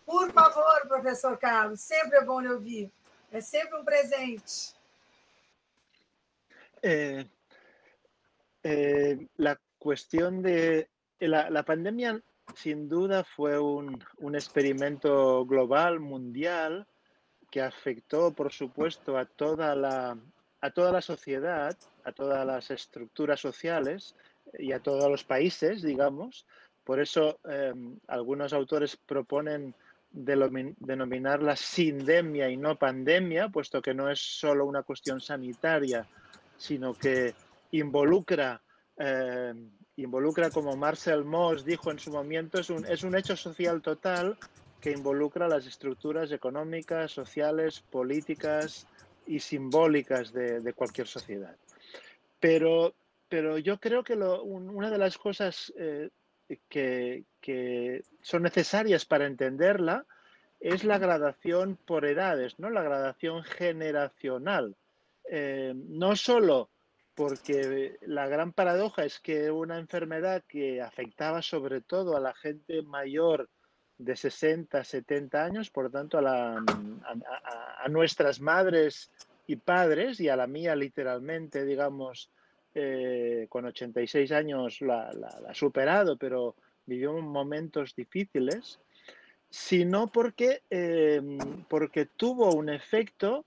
Por favor, professor Carlos, sempre é bom lhe ouvir. É sempre un presente. La cuestión de la pandemia, sin duda, fue un experimento global, mundial, que afectó, por supuesto, a toda la sociedad, a todas las estructuras sociales y a todos los países, digamos. Por eso algunos autores proponen denominarla sindemia y no pandemia, puesto que no es solo una cuestión sanitaria, sino que involucra, como Marcel Mauss dijo en su momento, es un hecho social total que involucra las estructuras económicas, sociales, políticas y simbólicas de cualquier sociedad. Pero yo creo que una de las cosas que son necesarias para entenderla es la gradación por edades, ¿no? La gradación generacional. No solo porque la gran paradoja es que una enfermedad que afectaba sobre todo a la gente mayor de 60, 70 años, por tanto a nuestras madres y padres, y a la mía literalmente, digamos, con 86 años la ha superado, pero vivió momentos difíciles, sino porque tuvo un efecto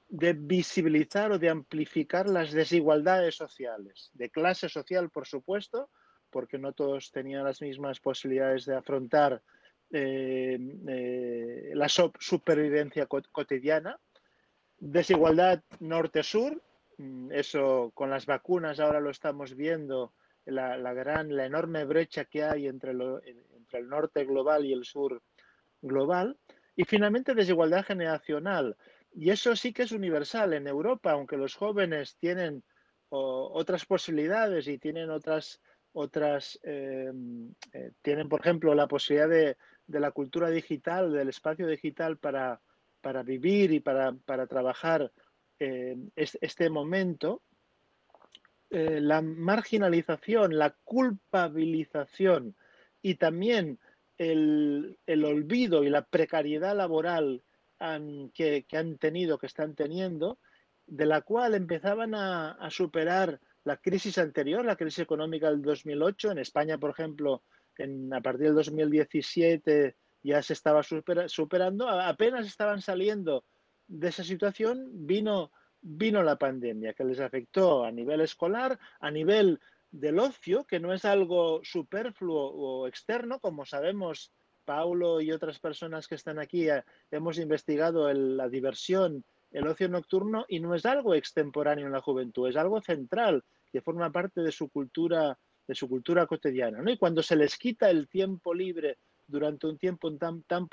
de visibilizar o de amplificar las desigualdades sociales, de clase social, por supuesto, porque no todos tenían las mismas posibilidades de afrontar la supervivencia cotidiana, desigualdad norte-sur. Eso con las vacunas ahora lo estamos viendo, la enorme brecha que hay entre el norte global y el sur global. Y finalmente desigualdad generacional. Y eso sí que es universal. En Europa, aunque los jóvenes tienen otras posibilidades y tienen tienen, por ejemplo, la posibilidad de la cultura digital, del espacio digital para vivir y para trabajar este momento, la marginalización, la culpabilización y también el olvido y la precariedad laboral que están teniendo, de la cual empezaban a superar la crisis anterior, la crisis económica del 2008. En España, por ejemplo, a partir del 2017 ya se estaba superando, apenas estaban saliendo de esa situación, vino la pandemia, que les afectó a nivel escolar, a nivel del ocio, que no es algo superfluo o externo, como sabemos. Paulo y otras personas que están aquí hemos investigado la diversión, el ocio nocturno, y no es algo extemporáneo en la juventud, es algo central, que forma parte de su cultura cotidiana, ¿no? Y cuando se les quita el tiempo libre durante un tiempo tan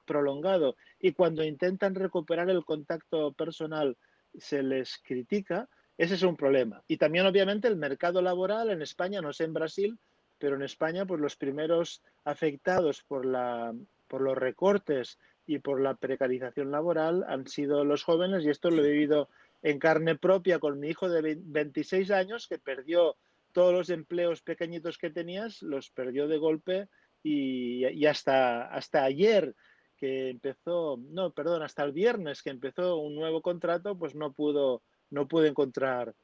prolongado y cuando intentan recuperar el contacto personal se les critica, ese es un problema. Y también, obviamente, el mercado laboral en España, no sé en Brasil, pero en España, pues los primeros afectados por los recortes y por la precarización laboral han sido los jóvenes, y esto lo he vivido en carne propia con mi hijo de 26 años, que perdió todos los empleos pequeñitos que tenías, los perdió de golpe, y hasta ayer que empezó, no, perdón, hasta el viernes que empezó un nuevo contrato, pues no pudo encontrar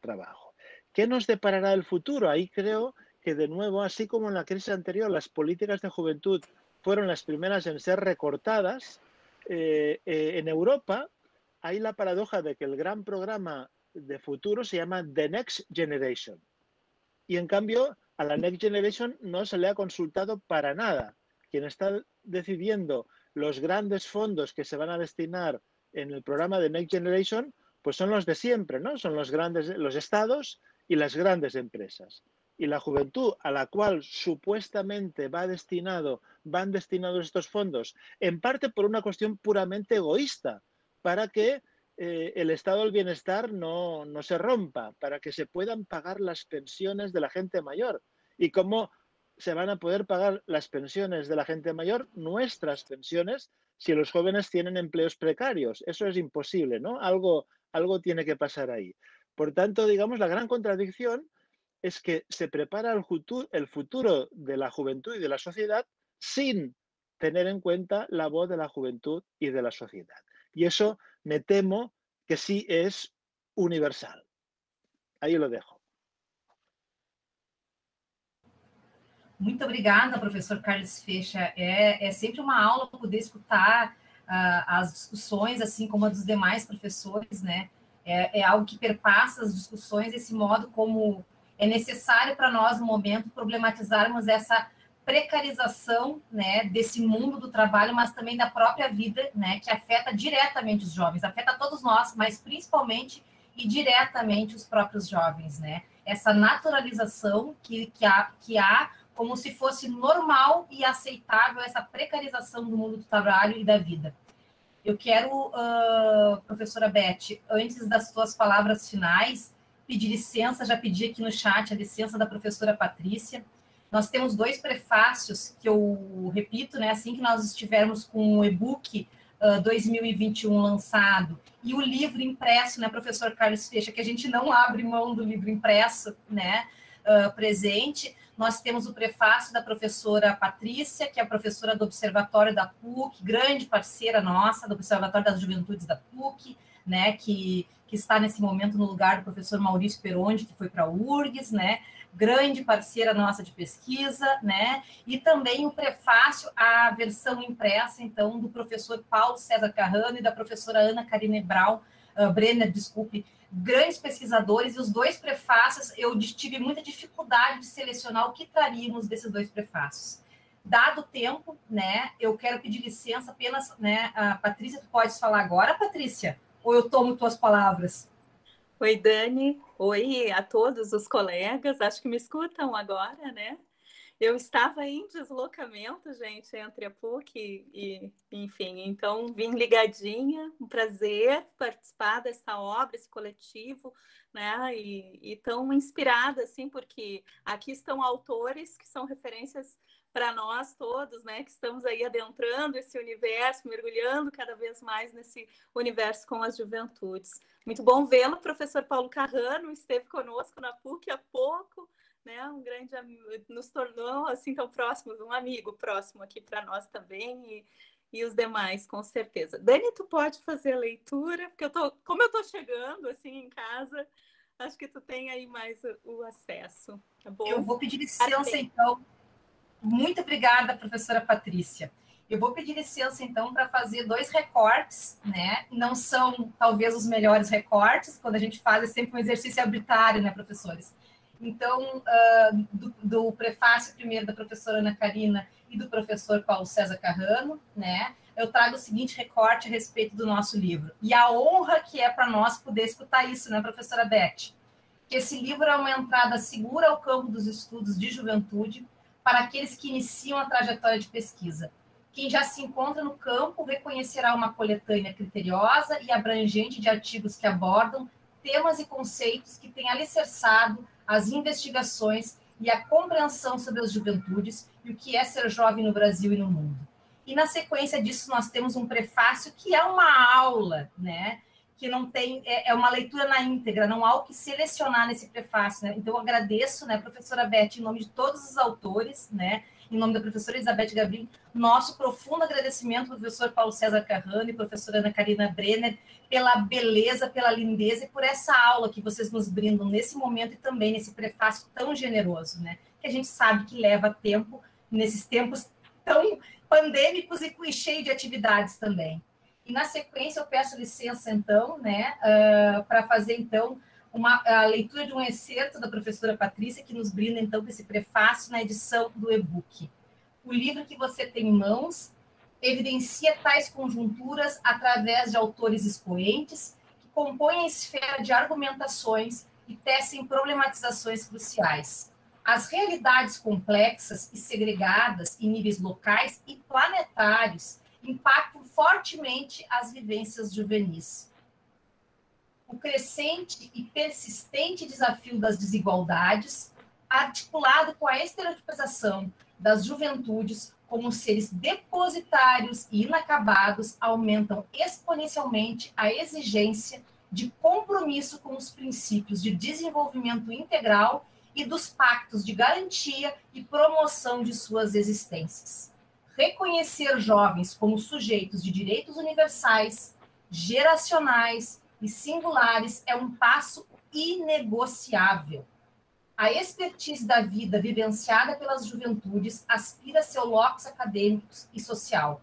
trabajo. ¿Qué nos deparará el futuro? Ahí creo que, de nuevo, así como en la crisis anterior, las políticas de juventud fueron las primeras en ser recortadas, en Europa hay la paradoja de que el gran programa de futuro se llama The Next Generation. Y, en cambio, a la Next Generation no se le ha consultado para nada. Quien está decidiendo los grandes fondos que se van a destinar en el programa de Next Generation, pues son los de siempre, ¿no? Son los estados y las grandes empresas. Y la juventud, a la cual supuestamente van destinados estos fondos, en parte por una cuestión puramente egoísta, para que el estado del bienestar no se rompa, para que se puedan pagar las pensiones de la gente mayor. ¿Y cómo se van a poder pagar las pensiones de la gente mayor, nuestras pensiones, si los jóvenes tienen empleos precarios? Eso es imposible, ¿no? Algo tiene que pasar ahí. Por tanto, digamos, la gran contradicción es que se prepara el futuro de la juventud y de la sociedad sin tener en cuenta la voz de la juventud y de la sociedad. Y eso me temo que sí es universal. Ahí lo dejo. Muito obrigada, professor Carlos Feixa. É sempre uma aula poder escutar as discussões, assim como a dos demais professores, né? É algo que perpassa as discussões, esse modo como é necessário para nós, no momento, problematizarmos essa precarização, né, desse mundo do trabalho, mas também da própria vida, né, que afeta diretamente os jovens, afeta todos nós, mas principalmente e diretamente os próprios jovens, né? Essa naturalização que há como se fosse normal e aceitável essa precarização do mundo do trabalho e da vida. Eu quero, professora Beth, antes das suas palavras finais, pedir licença, já pedi aqui no chat a licença da professora Patrícia. Nós temos 2 prefácios que eu repito, né, assim que nós estivermos com o e-book 2021 lançado e o livro impresso, né, professor Carlos Feixa, que a gente não abre mão do livro impresso, né, presente. Nós temos o prefácio da professora Patrícia, que é a professora do Observatório da PUC, grande parceira nossa do Observatório das Juventudes da PUC, né, que está nesse momento no lugar do professor Maurício Perondi, que foi para a URGS, né, grande parceira nossa de pesquisa, né, e também o prefácio, a versão impressa, então, do professor Paulo César Carrano e da professora Ana Karine Brenner, grandes pesquisadores, e os 2 prefácios, eu tive muita dificuldade de selecionar o que traríamos desses 2 prefácios. Dado o tempo, né, eu quero pedir licença apenas, né, a Patrícia, tu pode falar agora, Patrícia? Ou eu tomo tuas palavras? Oi, Dani. Oi a todos os colegas, acho que me escutam agora, né? Eu estava em deslocamento, gente, entre a PUC e enfim, então vim ligadinha, um prazer participar dessa obra, esse coletivo, né, e tão inspirada, assim, porque aqui estão autores que são referências para nós todos, né, que estamos aí adentrando esse universo, mergulhando cada vez mais nesse universo com as juventudes. Muito bom vê-lo, professor Paulo Carrano, esteve conosco na PUC há pouco, né, um grande amigo, nos tornou assim tão próximos, um amigo próximo aqui para nós também e os demais, com certeza. Dani, tu pode fazer a leitura, porque como eu tô chegando assim em casa, acho que tu tem aí mais o acesso, tá bom? Eu vou pedir licença, então. Muito obrigada, professora Patrícia. Eu vou pedir licença, então, para fazer 2 recortes, né? Não são, talvez, os melhores recortes, quando a gente faz, é sempre um exercício arbitrário, né, professores? Então, do prefácio primeiro da professora Ana Karina e do professor Paulo César Carrano, né, eu trago o seguinte recorte a respeito do nosso livro. E a honra que é para nós poder escutar isso, né, professora Beth? Que esse livro é uma entrada segura ao campo dos estudos de juventude para aqueles que iniciam a trajetória de pesquisa. Quem já se encontra no campo reconhecerá uma coletânea criteriosa e abrangente de artigos que abordam temas e conceitos que têm alicerçado as investigações e a compreensão sobre as juventudes e o que é ser jovem no Brasil e no mundo. E, na sequência disso, nós temos um prefácio que é uma aula, né? Que não tem, é uma leitura na íntegra, não há o que selecionar nesse prefácio, né? Então, eu agradeço, né, professora Beth, em nome de todos os autores, né, em nome da professora Elizabeth Gabriel, nosso profundo agradecimento ao professor Paulo César Carrano e professora Ana Karina Brenner pela beleza, pela lindeza e por essa aula que vocês nos brindam nesse momento e também nesse prefácio tão generoso, né? Que a gente sabe que leva tempo, nesses tempos tão pandêmicos e cheio de atividades também. E, na sequência, eu peço licença, então, né, para fazer, então, a leitura de um excerto da professora Patrícia, que nos brinda, então, com esse prefácio na edição do e-book. O livro que você tem em mãos evidencia tais conjunturas através de autores expoentes que compõem a esfera de argumentações e tecem problematizações cruciais. As realidades complexas e segregadas em níveis locais e planetários impactam fortemente as vivências juvenis. O crescente e persistente desafio das desigualdades, articulado com a estereotipização das juventudes como seres depositários e inacabados, aumentam exponencialmente a exigência de compromisso com os princípios de desenvolvimento integral e dos pactos de garantia e promoção de suas existências. Reconhecer jovens como sujeitos de direitos universais, geracionais e singulares é um passo inegociável. A expertise da vida vivenciada pelas juventudes aspira a seu locus acadêmico e social,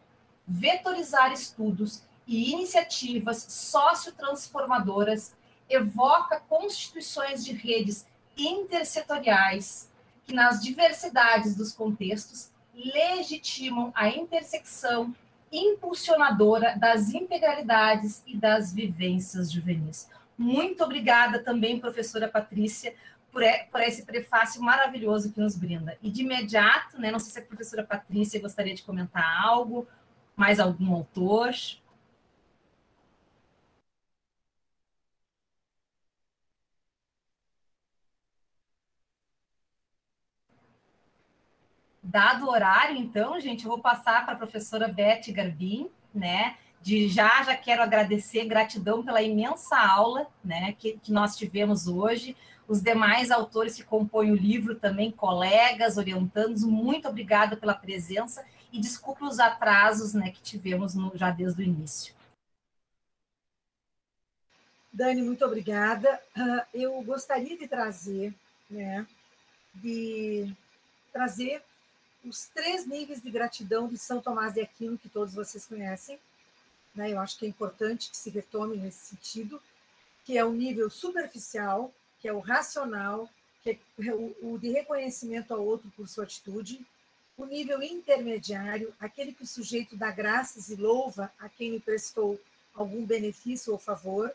vetorizar estudos e iniciativas sociotransformadoras, evoca constituições de redes intersetoriais que, nas diversidades dos contextos, legitimam a intersecção impulsionadora das integralidades e das vivências juvenis. Muito obrigada também, professora Patrícia, por esse prefácio maravilhoso que nos brinda. E de imediato, né, não sei se a professora Patrícia gostaria de comentar algo, mais algum autor. Dado o horário, então, gente, eu vou passar para a professora Beth Garbim, né? Já quero agradecer, gratidão pela imensa aula, né, que nós tivemos hoje, os demais autores que compõem o livro também, colegas, orientandos, muito obrigada pela presença e desculpe os atrasos, né, que tivemos já desde o início. Dani, muito obrigada. Eu gostaria de trazer os 3 níveis de gratidão de São Tomás de Aquino, que todos vocês conhecem, né? Eu acho que é importante que se retome nesse sentido, que é o nível superficial, que é o racional, que é o de reconhecimento ao outro por sua atitude, o nível intermediário, aquele que o sujeito dá graças e louva a quem lhe prestou algum benefício ou favor,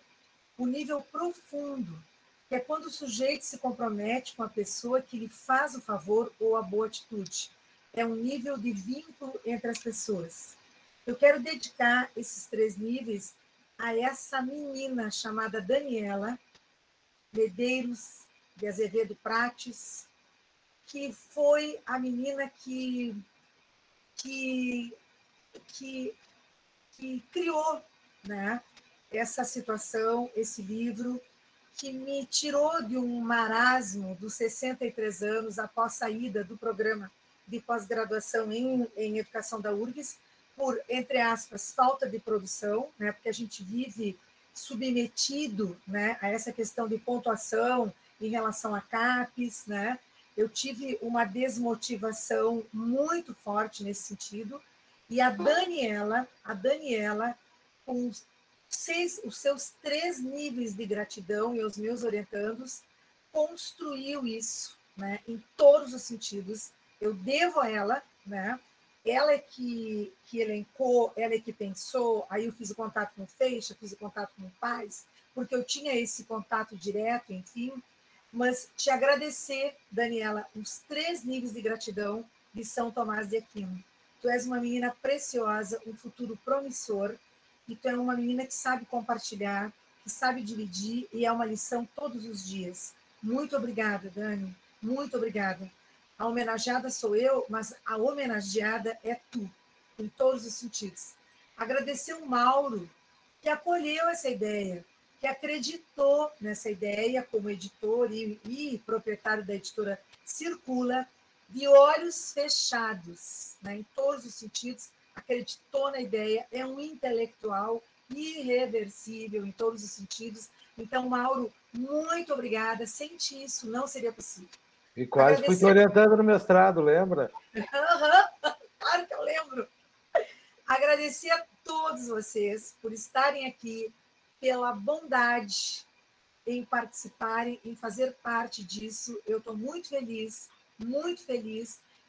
o nível profundo, que é quando o sujeito se compromete com a pessoa que lhe faz o favor ou a boa atitude. É um nível de vínculo entre as pessoas. Eu quero dedicar esses 3 níveis a essa menina chamada Daniela Medeiros de Azevedo Prates, que foi a menina que criou, né, essa situação, esse livro, que me tirou de um marasmo dos 63 anos após saída do programa de pós-graduação em educação da URGS, por, entre aspas, falta de produção, né, porque a gente vive submetido, né, a essa questão de pontuação em relação a CAPES, né? Eu tive uma desmotivação muito forte nesse sentido, e a Daniela, com os seus 3 níveis de gratidão e os meus orientandos, construiu isso, né, em todos os sentidos. Eu devo a ela, né? Ela é que elencou, ela é que pensou, aí eu fiz o contato com o Feixa, fiz o contato com o Paz, porque eu tinha esse contato direto, enfim, mas te agradecer, Daniela, os 3 níveis de gratidão de São Tomás de Aquino. Tu és uma menina preciosa, um futuro promissor, e tu é uma menina que sabe compartilhar, que sabe dividir, e é uma lição todos os dias. Muito obrigada, Dani, muito obrigada. A homenageada sou eu, mas a homenageada é tu, em todos os sentidos. Agradecer o Mauro, que acolheu essa ideia, que acreditou nessa ideia como editor e proprietário da editora Circula, de olhos fechados, né, em todos os sentidos, acreditou na ideia, é um intelectual irreversível em todos os sentidos. Então, Mauro, muito obrigada. Sem ti, isso não seria possível. E quase fui te orientando no mestrado, lembra? Claro que eu lembro. Agradecer a todos vocês por estarem aqui, pela bondade em participarem, em fazer parte disso. Eu estou muito feliz,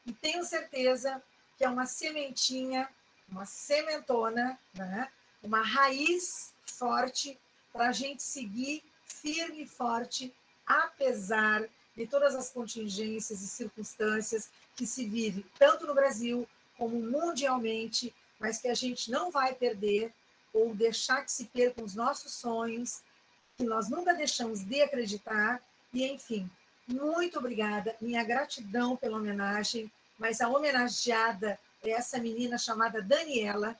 e tenho certeza que é uma sementinha, uma sementona, né? Uma raiz forte para a gente seguir firme e forte, apesar de todas as contingências e circunstâncias que se vive, tanto no Brasil como mundialmente, mas que a gente não vai perder ou deixar que se percam os nossos sonhos, que nós nunca deixamos de acreditar. E, enfim, muito obrigada, minha gratidão pela homenagem, mas a homenageada é essa menina chamada Daniela,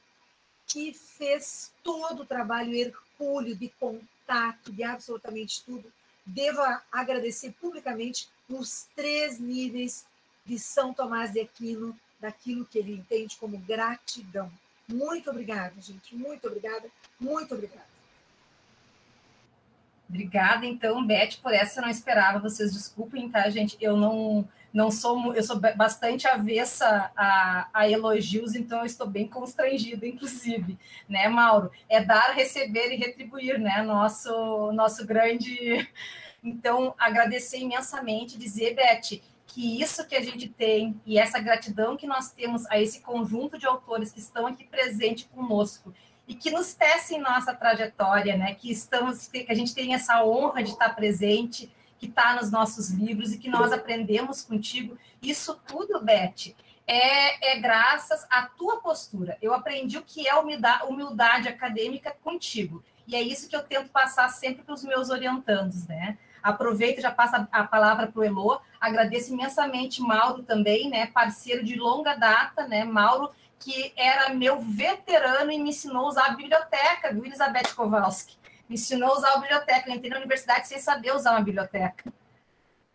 que fez todo o trabalho hercúleo de contato, de absolutamente tudo. Devo agradecer publicamente nos 3 níveis de São Tomás de Aquino, daquilo que ele entende como gratidão. Muito obrigada, gente. Muito obrigada. Muito obrigada. Obrigada, então, Beth, por essa eu não esperava. Vocês desculpem, tá, gente? Eu não sou, eu sou bastante avessa a elogios, então eu estou bem constrangida, inclusive, né, Mauro? É dar, receber e retribuir, né? Nosso grande. Então, agradecer imensamente, dizer, Beth, que isso que a gente tem e essa gratidão que nós temos a esse conjunto de autores que estão aqui presente conosco e que nos tecem nossa trajetória, né? Que a gente tem essa honra de estar presente, que está nos nossos livros e que nós aprendemos contigo. Isso tudo, Beth, é graças à tua postura. Eu aprendi o que é humildade acadêmica contigo. E é isso que eu tento passar sempre para os meus orientandos, né? Aproveito e já passo a palavra para o Elô. Agradeço imensamente Mauro também, né? Parceiro de longa data, né? Mauro, que era meu veterano e me ensinou a usar a biblioteca, viu, Elizabeth Kowalski? Me ensinou a usar a biblioteca. Eu entrei na universidade sem saber usar uma biblioteca.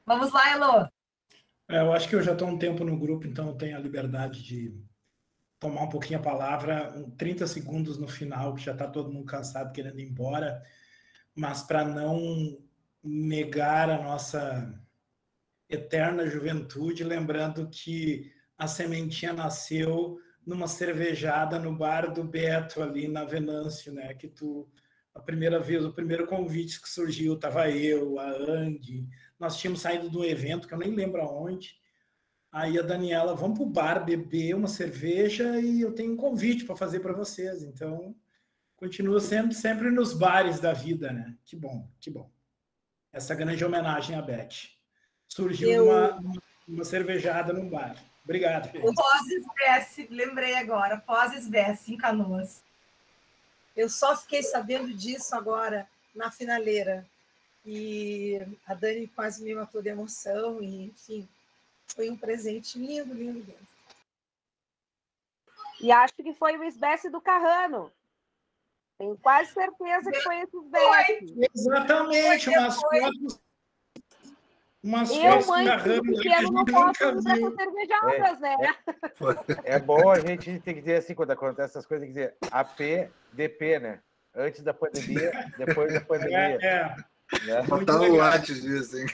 Vamos lá, Elô. Eu acho que eu já estou um tempo no grupo, então eu tenho a liberdade de tomar um pouquinho a palavra, 30 segundos no final, que já está todo mundo cansado, querendo ir embora, mas para não negar a nossa eterna juventude, lembrando que a sementinha nasceu numa cervejada no bar do Beto, ali na Venâncio, né? Que a primeira vez, o primeiro convite que surgiu, estava eu, a Andy, nós tínhamos saído de um evento, que eu nem lembro aonde, aí a Daniela, vamos para o bar beber uma cerveja e eu tenho um convite para fazer para vocês, então continua sempre nos bares da vida, né? Que bom, que bom. Essa grande homenagem à Beth. Surgiu uma cervejada num bar. Obrigado. Pós-SBES, lembrei agora, pós-SBES, em Canoas. Eu só fiquei sabendo disso agora, na finaleira. E a Dani quase me matou de emoção, e, enfim, foi um presente lindo, lindo, lindo. E acho que foi o SBES do Carrano. Tenho quase certeza que foi esse SBES. Exatamente, umas fotos. Eu, mãe, pequeno, não posso ir para essas cervejadas, né? É bom a gente tem que dizer assim, quando acontece essas coisas, tem que dizer APDP, né? Antes da pandemia, depois da pandemia. Botar o látis disso, hein?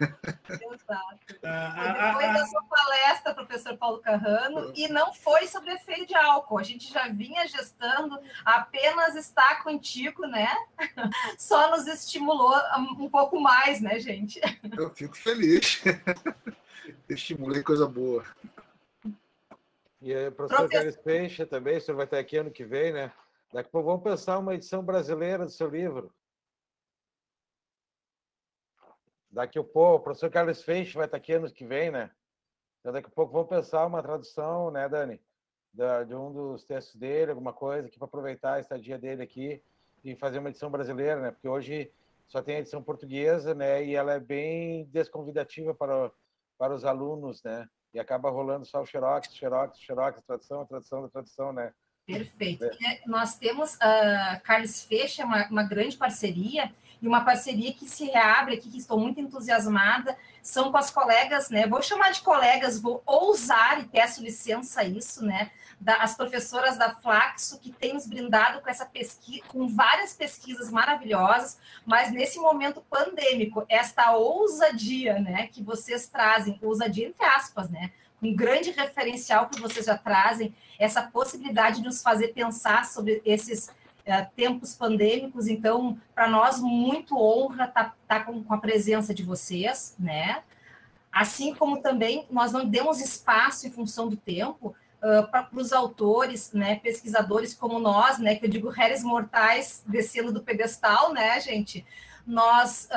Exato. Depois da sua palestra, professor Paulo Carrano, e não foi sobre efeito de álcool. A gente já vinha gestando, apenas estar contigo, né? Só nos estimulou um pouco mais, né, gente? Eu fico feliz. Estimulei coisa boa. E aí, professor Carlos Peixe também, o senhor vai estar aqui ano que vem, né? Daqui a pouco vamos pensar uma edição brasileira do seu livro. Daqui a pouco, o professor Carlos Feixe vai estar aqui ano que vem, né? Então, daqui a pouco vamos pensar uma tradução, né, Dani? De um dos textos dele, alguma coisa, aqui para aproveitar a estadia dele aqui e fazer uma edição brasileira, né? Porque hoje só tem a edição portuguesa, né? E ela é bem desconvidativa para os alunos, né? E acaba rolando só o xerox, tradução da tradução, né? Perfeito. Nós temos Carlos Feixe, uma grande parceria, e uma parceria que se reabre aqui, que estou muito entusiasmada, são com as colegas, né? Vou chamar de colegas, vou ousar, e peço licença a isso, né? As professoras da Flaxo, que têm nos brindado com essa pesquisa, com várias pesquisas maravilhosas, mas nesse momento pandêmico, esta ousadia, né, que vocês trazem, ousadia entre aspas, né? Um grande referencial que vocês já trazem, essa possibilidade de nos fazer pensar sobre esses tempos pandêmicos. Então, para nós, muito honra estar com a presença de vocês, né? Assim como também nós não demos espaço em função do tempo para os autores, né, pesquisadores como nós, né, que eu digo réis mortais descendo do pedestal, né, gente? Nós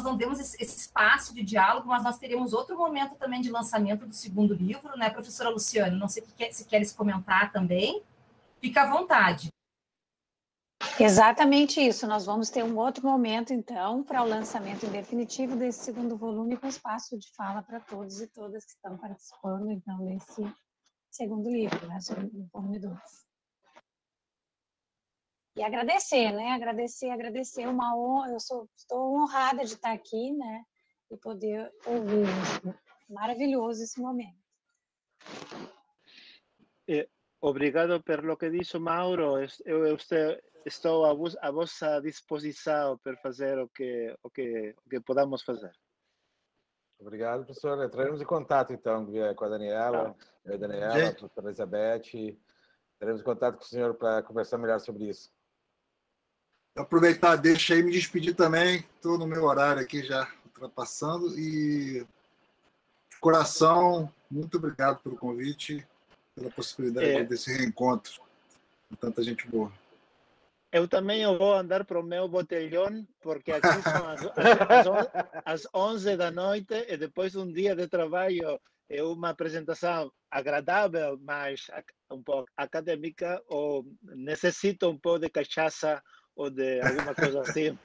não demos esse espaço de diálogo, mas nós teremos outro momento também de lançamento do segundo livro, né, professora Luciana? Não sei se queres comentar também. Fica à vontade. Exatamente isso. Nós vamos ter um outro momento, então, para o lançamento em definitivo desse segundo volume, com espaço de fala para todos e todas que estão participando, então, desse segundo livro, né, sobre o volume 2. E agradecer, né? Agradecer. Uma honra, estou honrada de estar aqui, né? E poder ouvir isso. Maravilhoso esse momento. Obrigado por lo que disse Mauro. Eu estou à vossa disposição para fazer o que podamos fazer. Obrigado, professor. Entraremos em contato, então, com a Daniela, a professora Elizabeth. Entraremos em contato com o senhor para conversar melhor sobre isso. Aproveitar, deixa aí me despedir também. Estou no meu horário aqui já ultrapassando. E, de coração, muito obrigado pelo convite, pela possibilidade desse reencontro com tanta gente boa. Eu também vou andar para o meu botelhão, porque aqui são as 11 da noite e depois de um dia de trabalho é uma apresentação agradável, mas um pouco acadêmica, ou necessito um pouco de cachaça ou de alguma coisa assim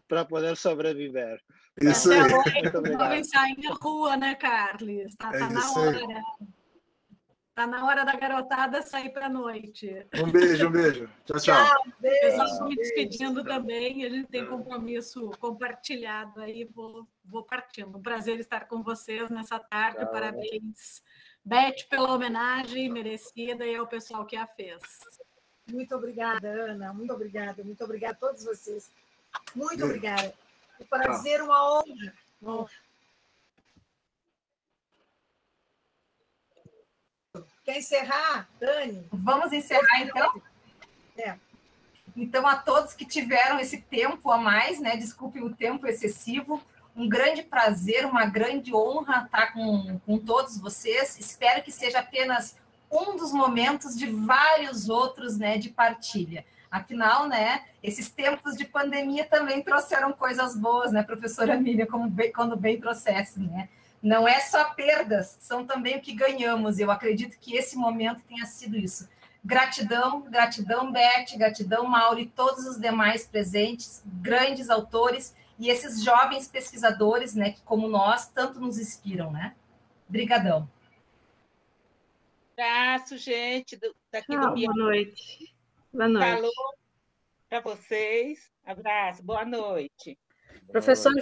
para poder sobreviver. Isso aí. Muito obrigado. Vamos sair na rua, né, Carles? Está na hora. Está na hora da garotada sair para a noite. Um beijo. Tchau, tchau. Pessoal, estou me despedindo também. A gente tem compromisso compartilhado aí. Vou partindo. Um prazer estar com vocês nessa tarde. Tchau. Parabéns, Beth, pela homenagem merecida e ao pessoal que a fez. Muito obrigada, Ana. Muito obrigada a todos vocês. Muito obrigada. Um prazer, uma honra. Quer encerrar, Dani? Vamos encerrar, então? Então, a todos que tiveram esse tempo a mais, né? Desculpem o tempo excessivo. Um grande prazer, uma grande honra estar com todos vocês. Espero que seja apenas um dos momentos de vários outros, né, de partilha. Afinal, né, esses tempos de pandemia também trouxeram coisas boas, né, professora Miriam, quando bem trouxesse, né? Não é só perdas, são também o que ganhamos. Eu acredito que esse momento tenha sido isso. Gratidão, Beth, gratidão, Mauro e todos os demais presentes, grandes autores e esses jovens pesquisadores, né, que como nós, tanto nos inspiram, né? Obrigadão. Abraço, gente, daqui do Boa noite. Boa noite. Falou para vocês. Abraço, boa noite. Professor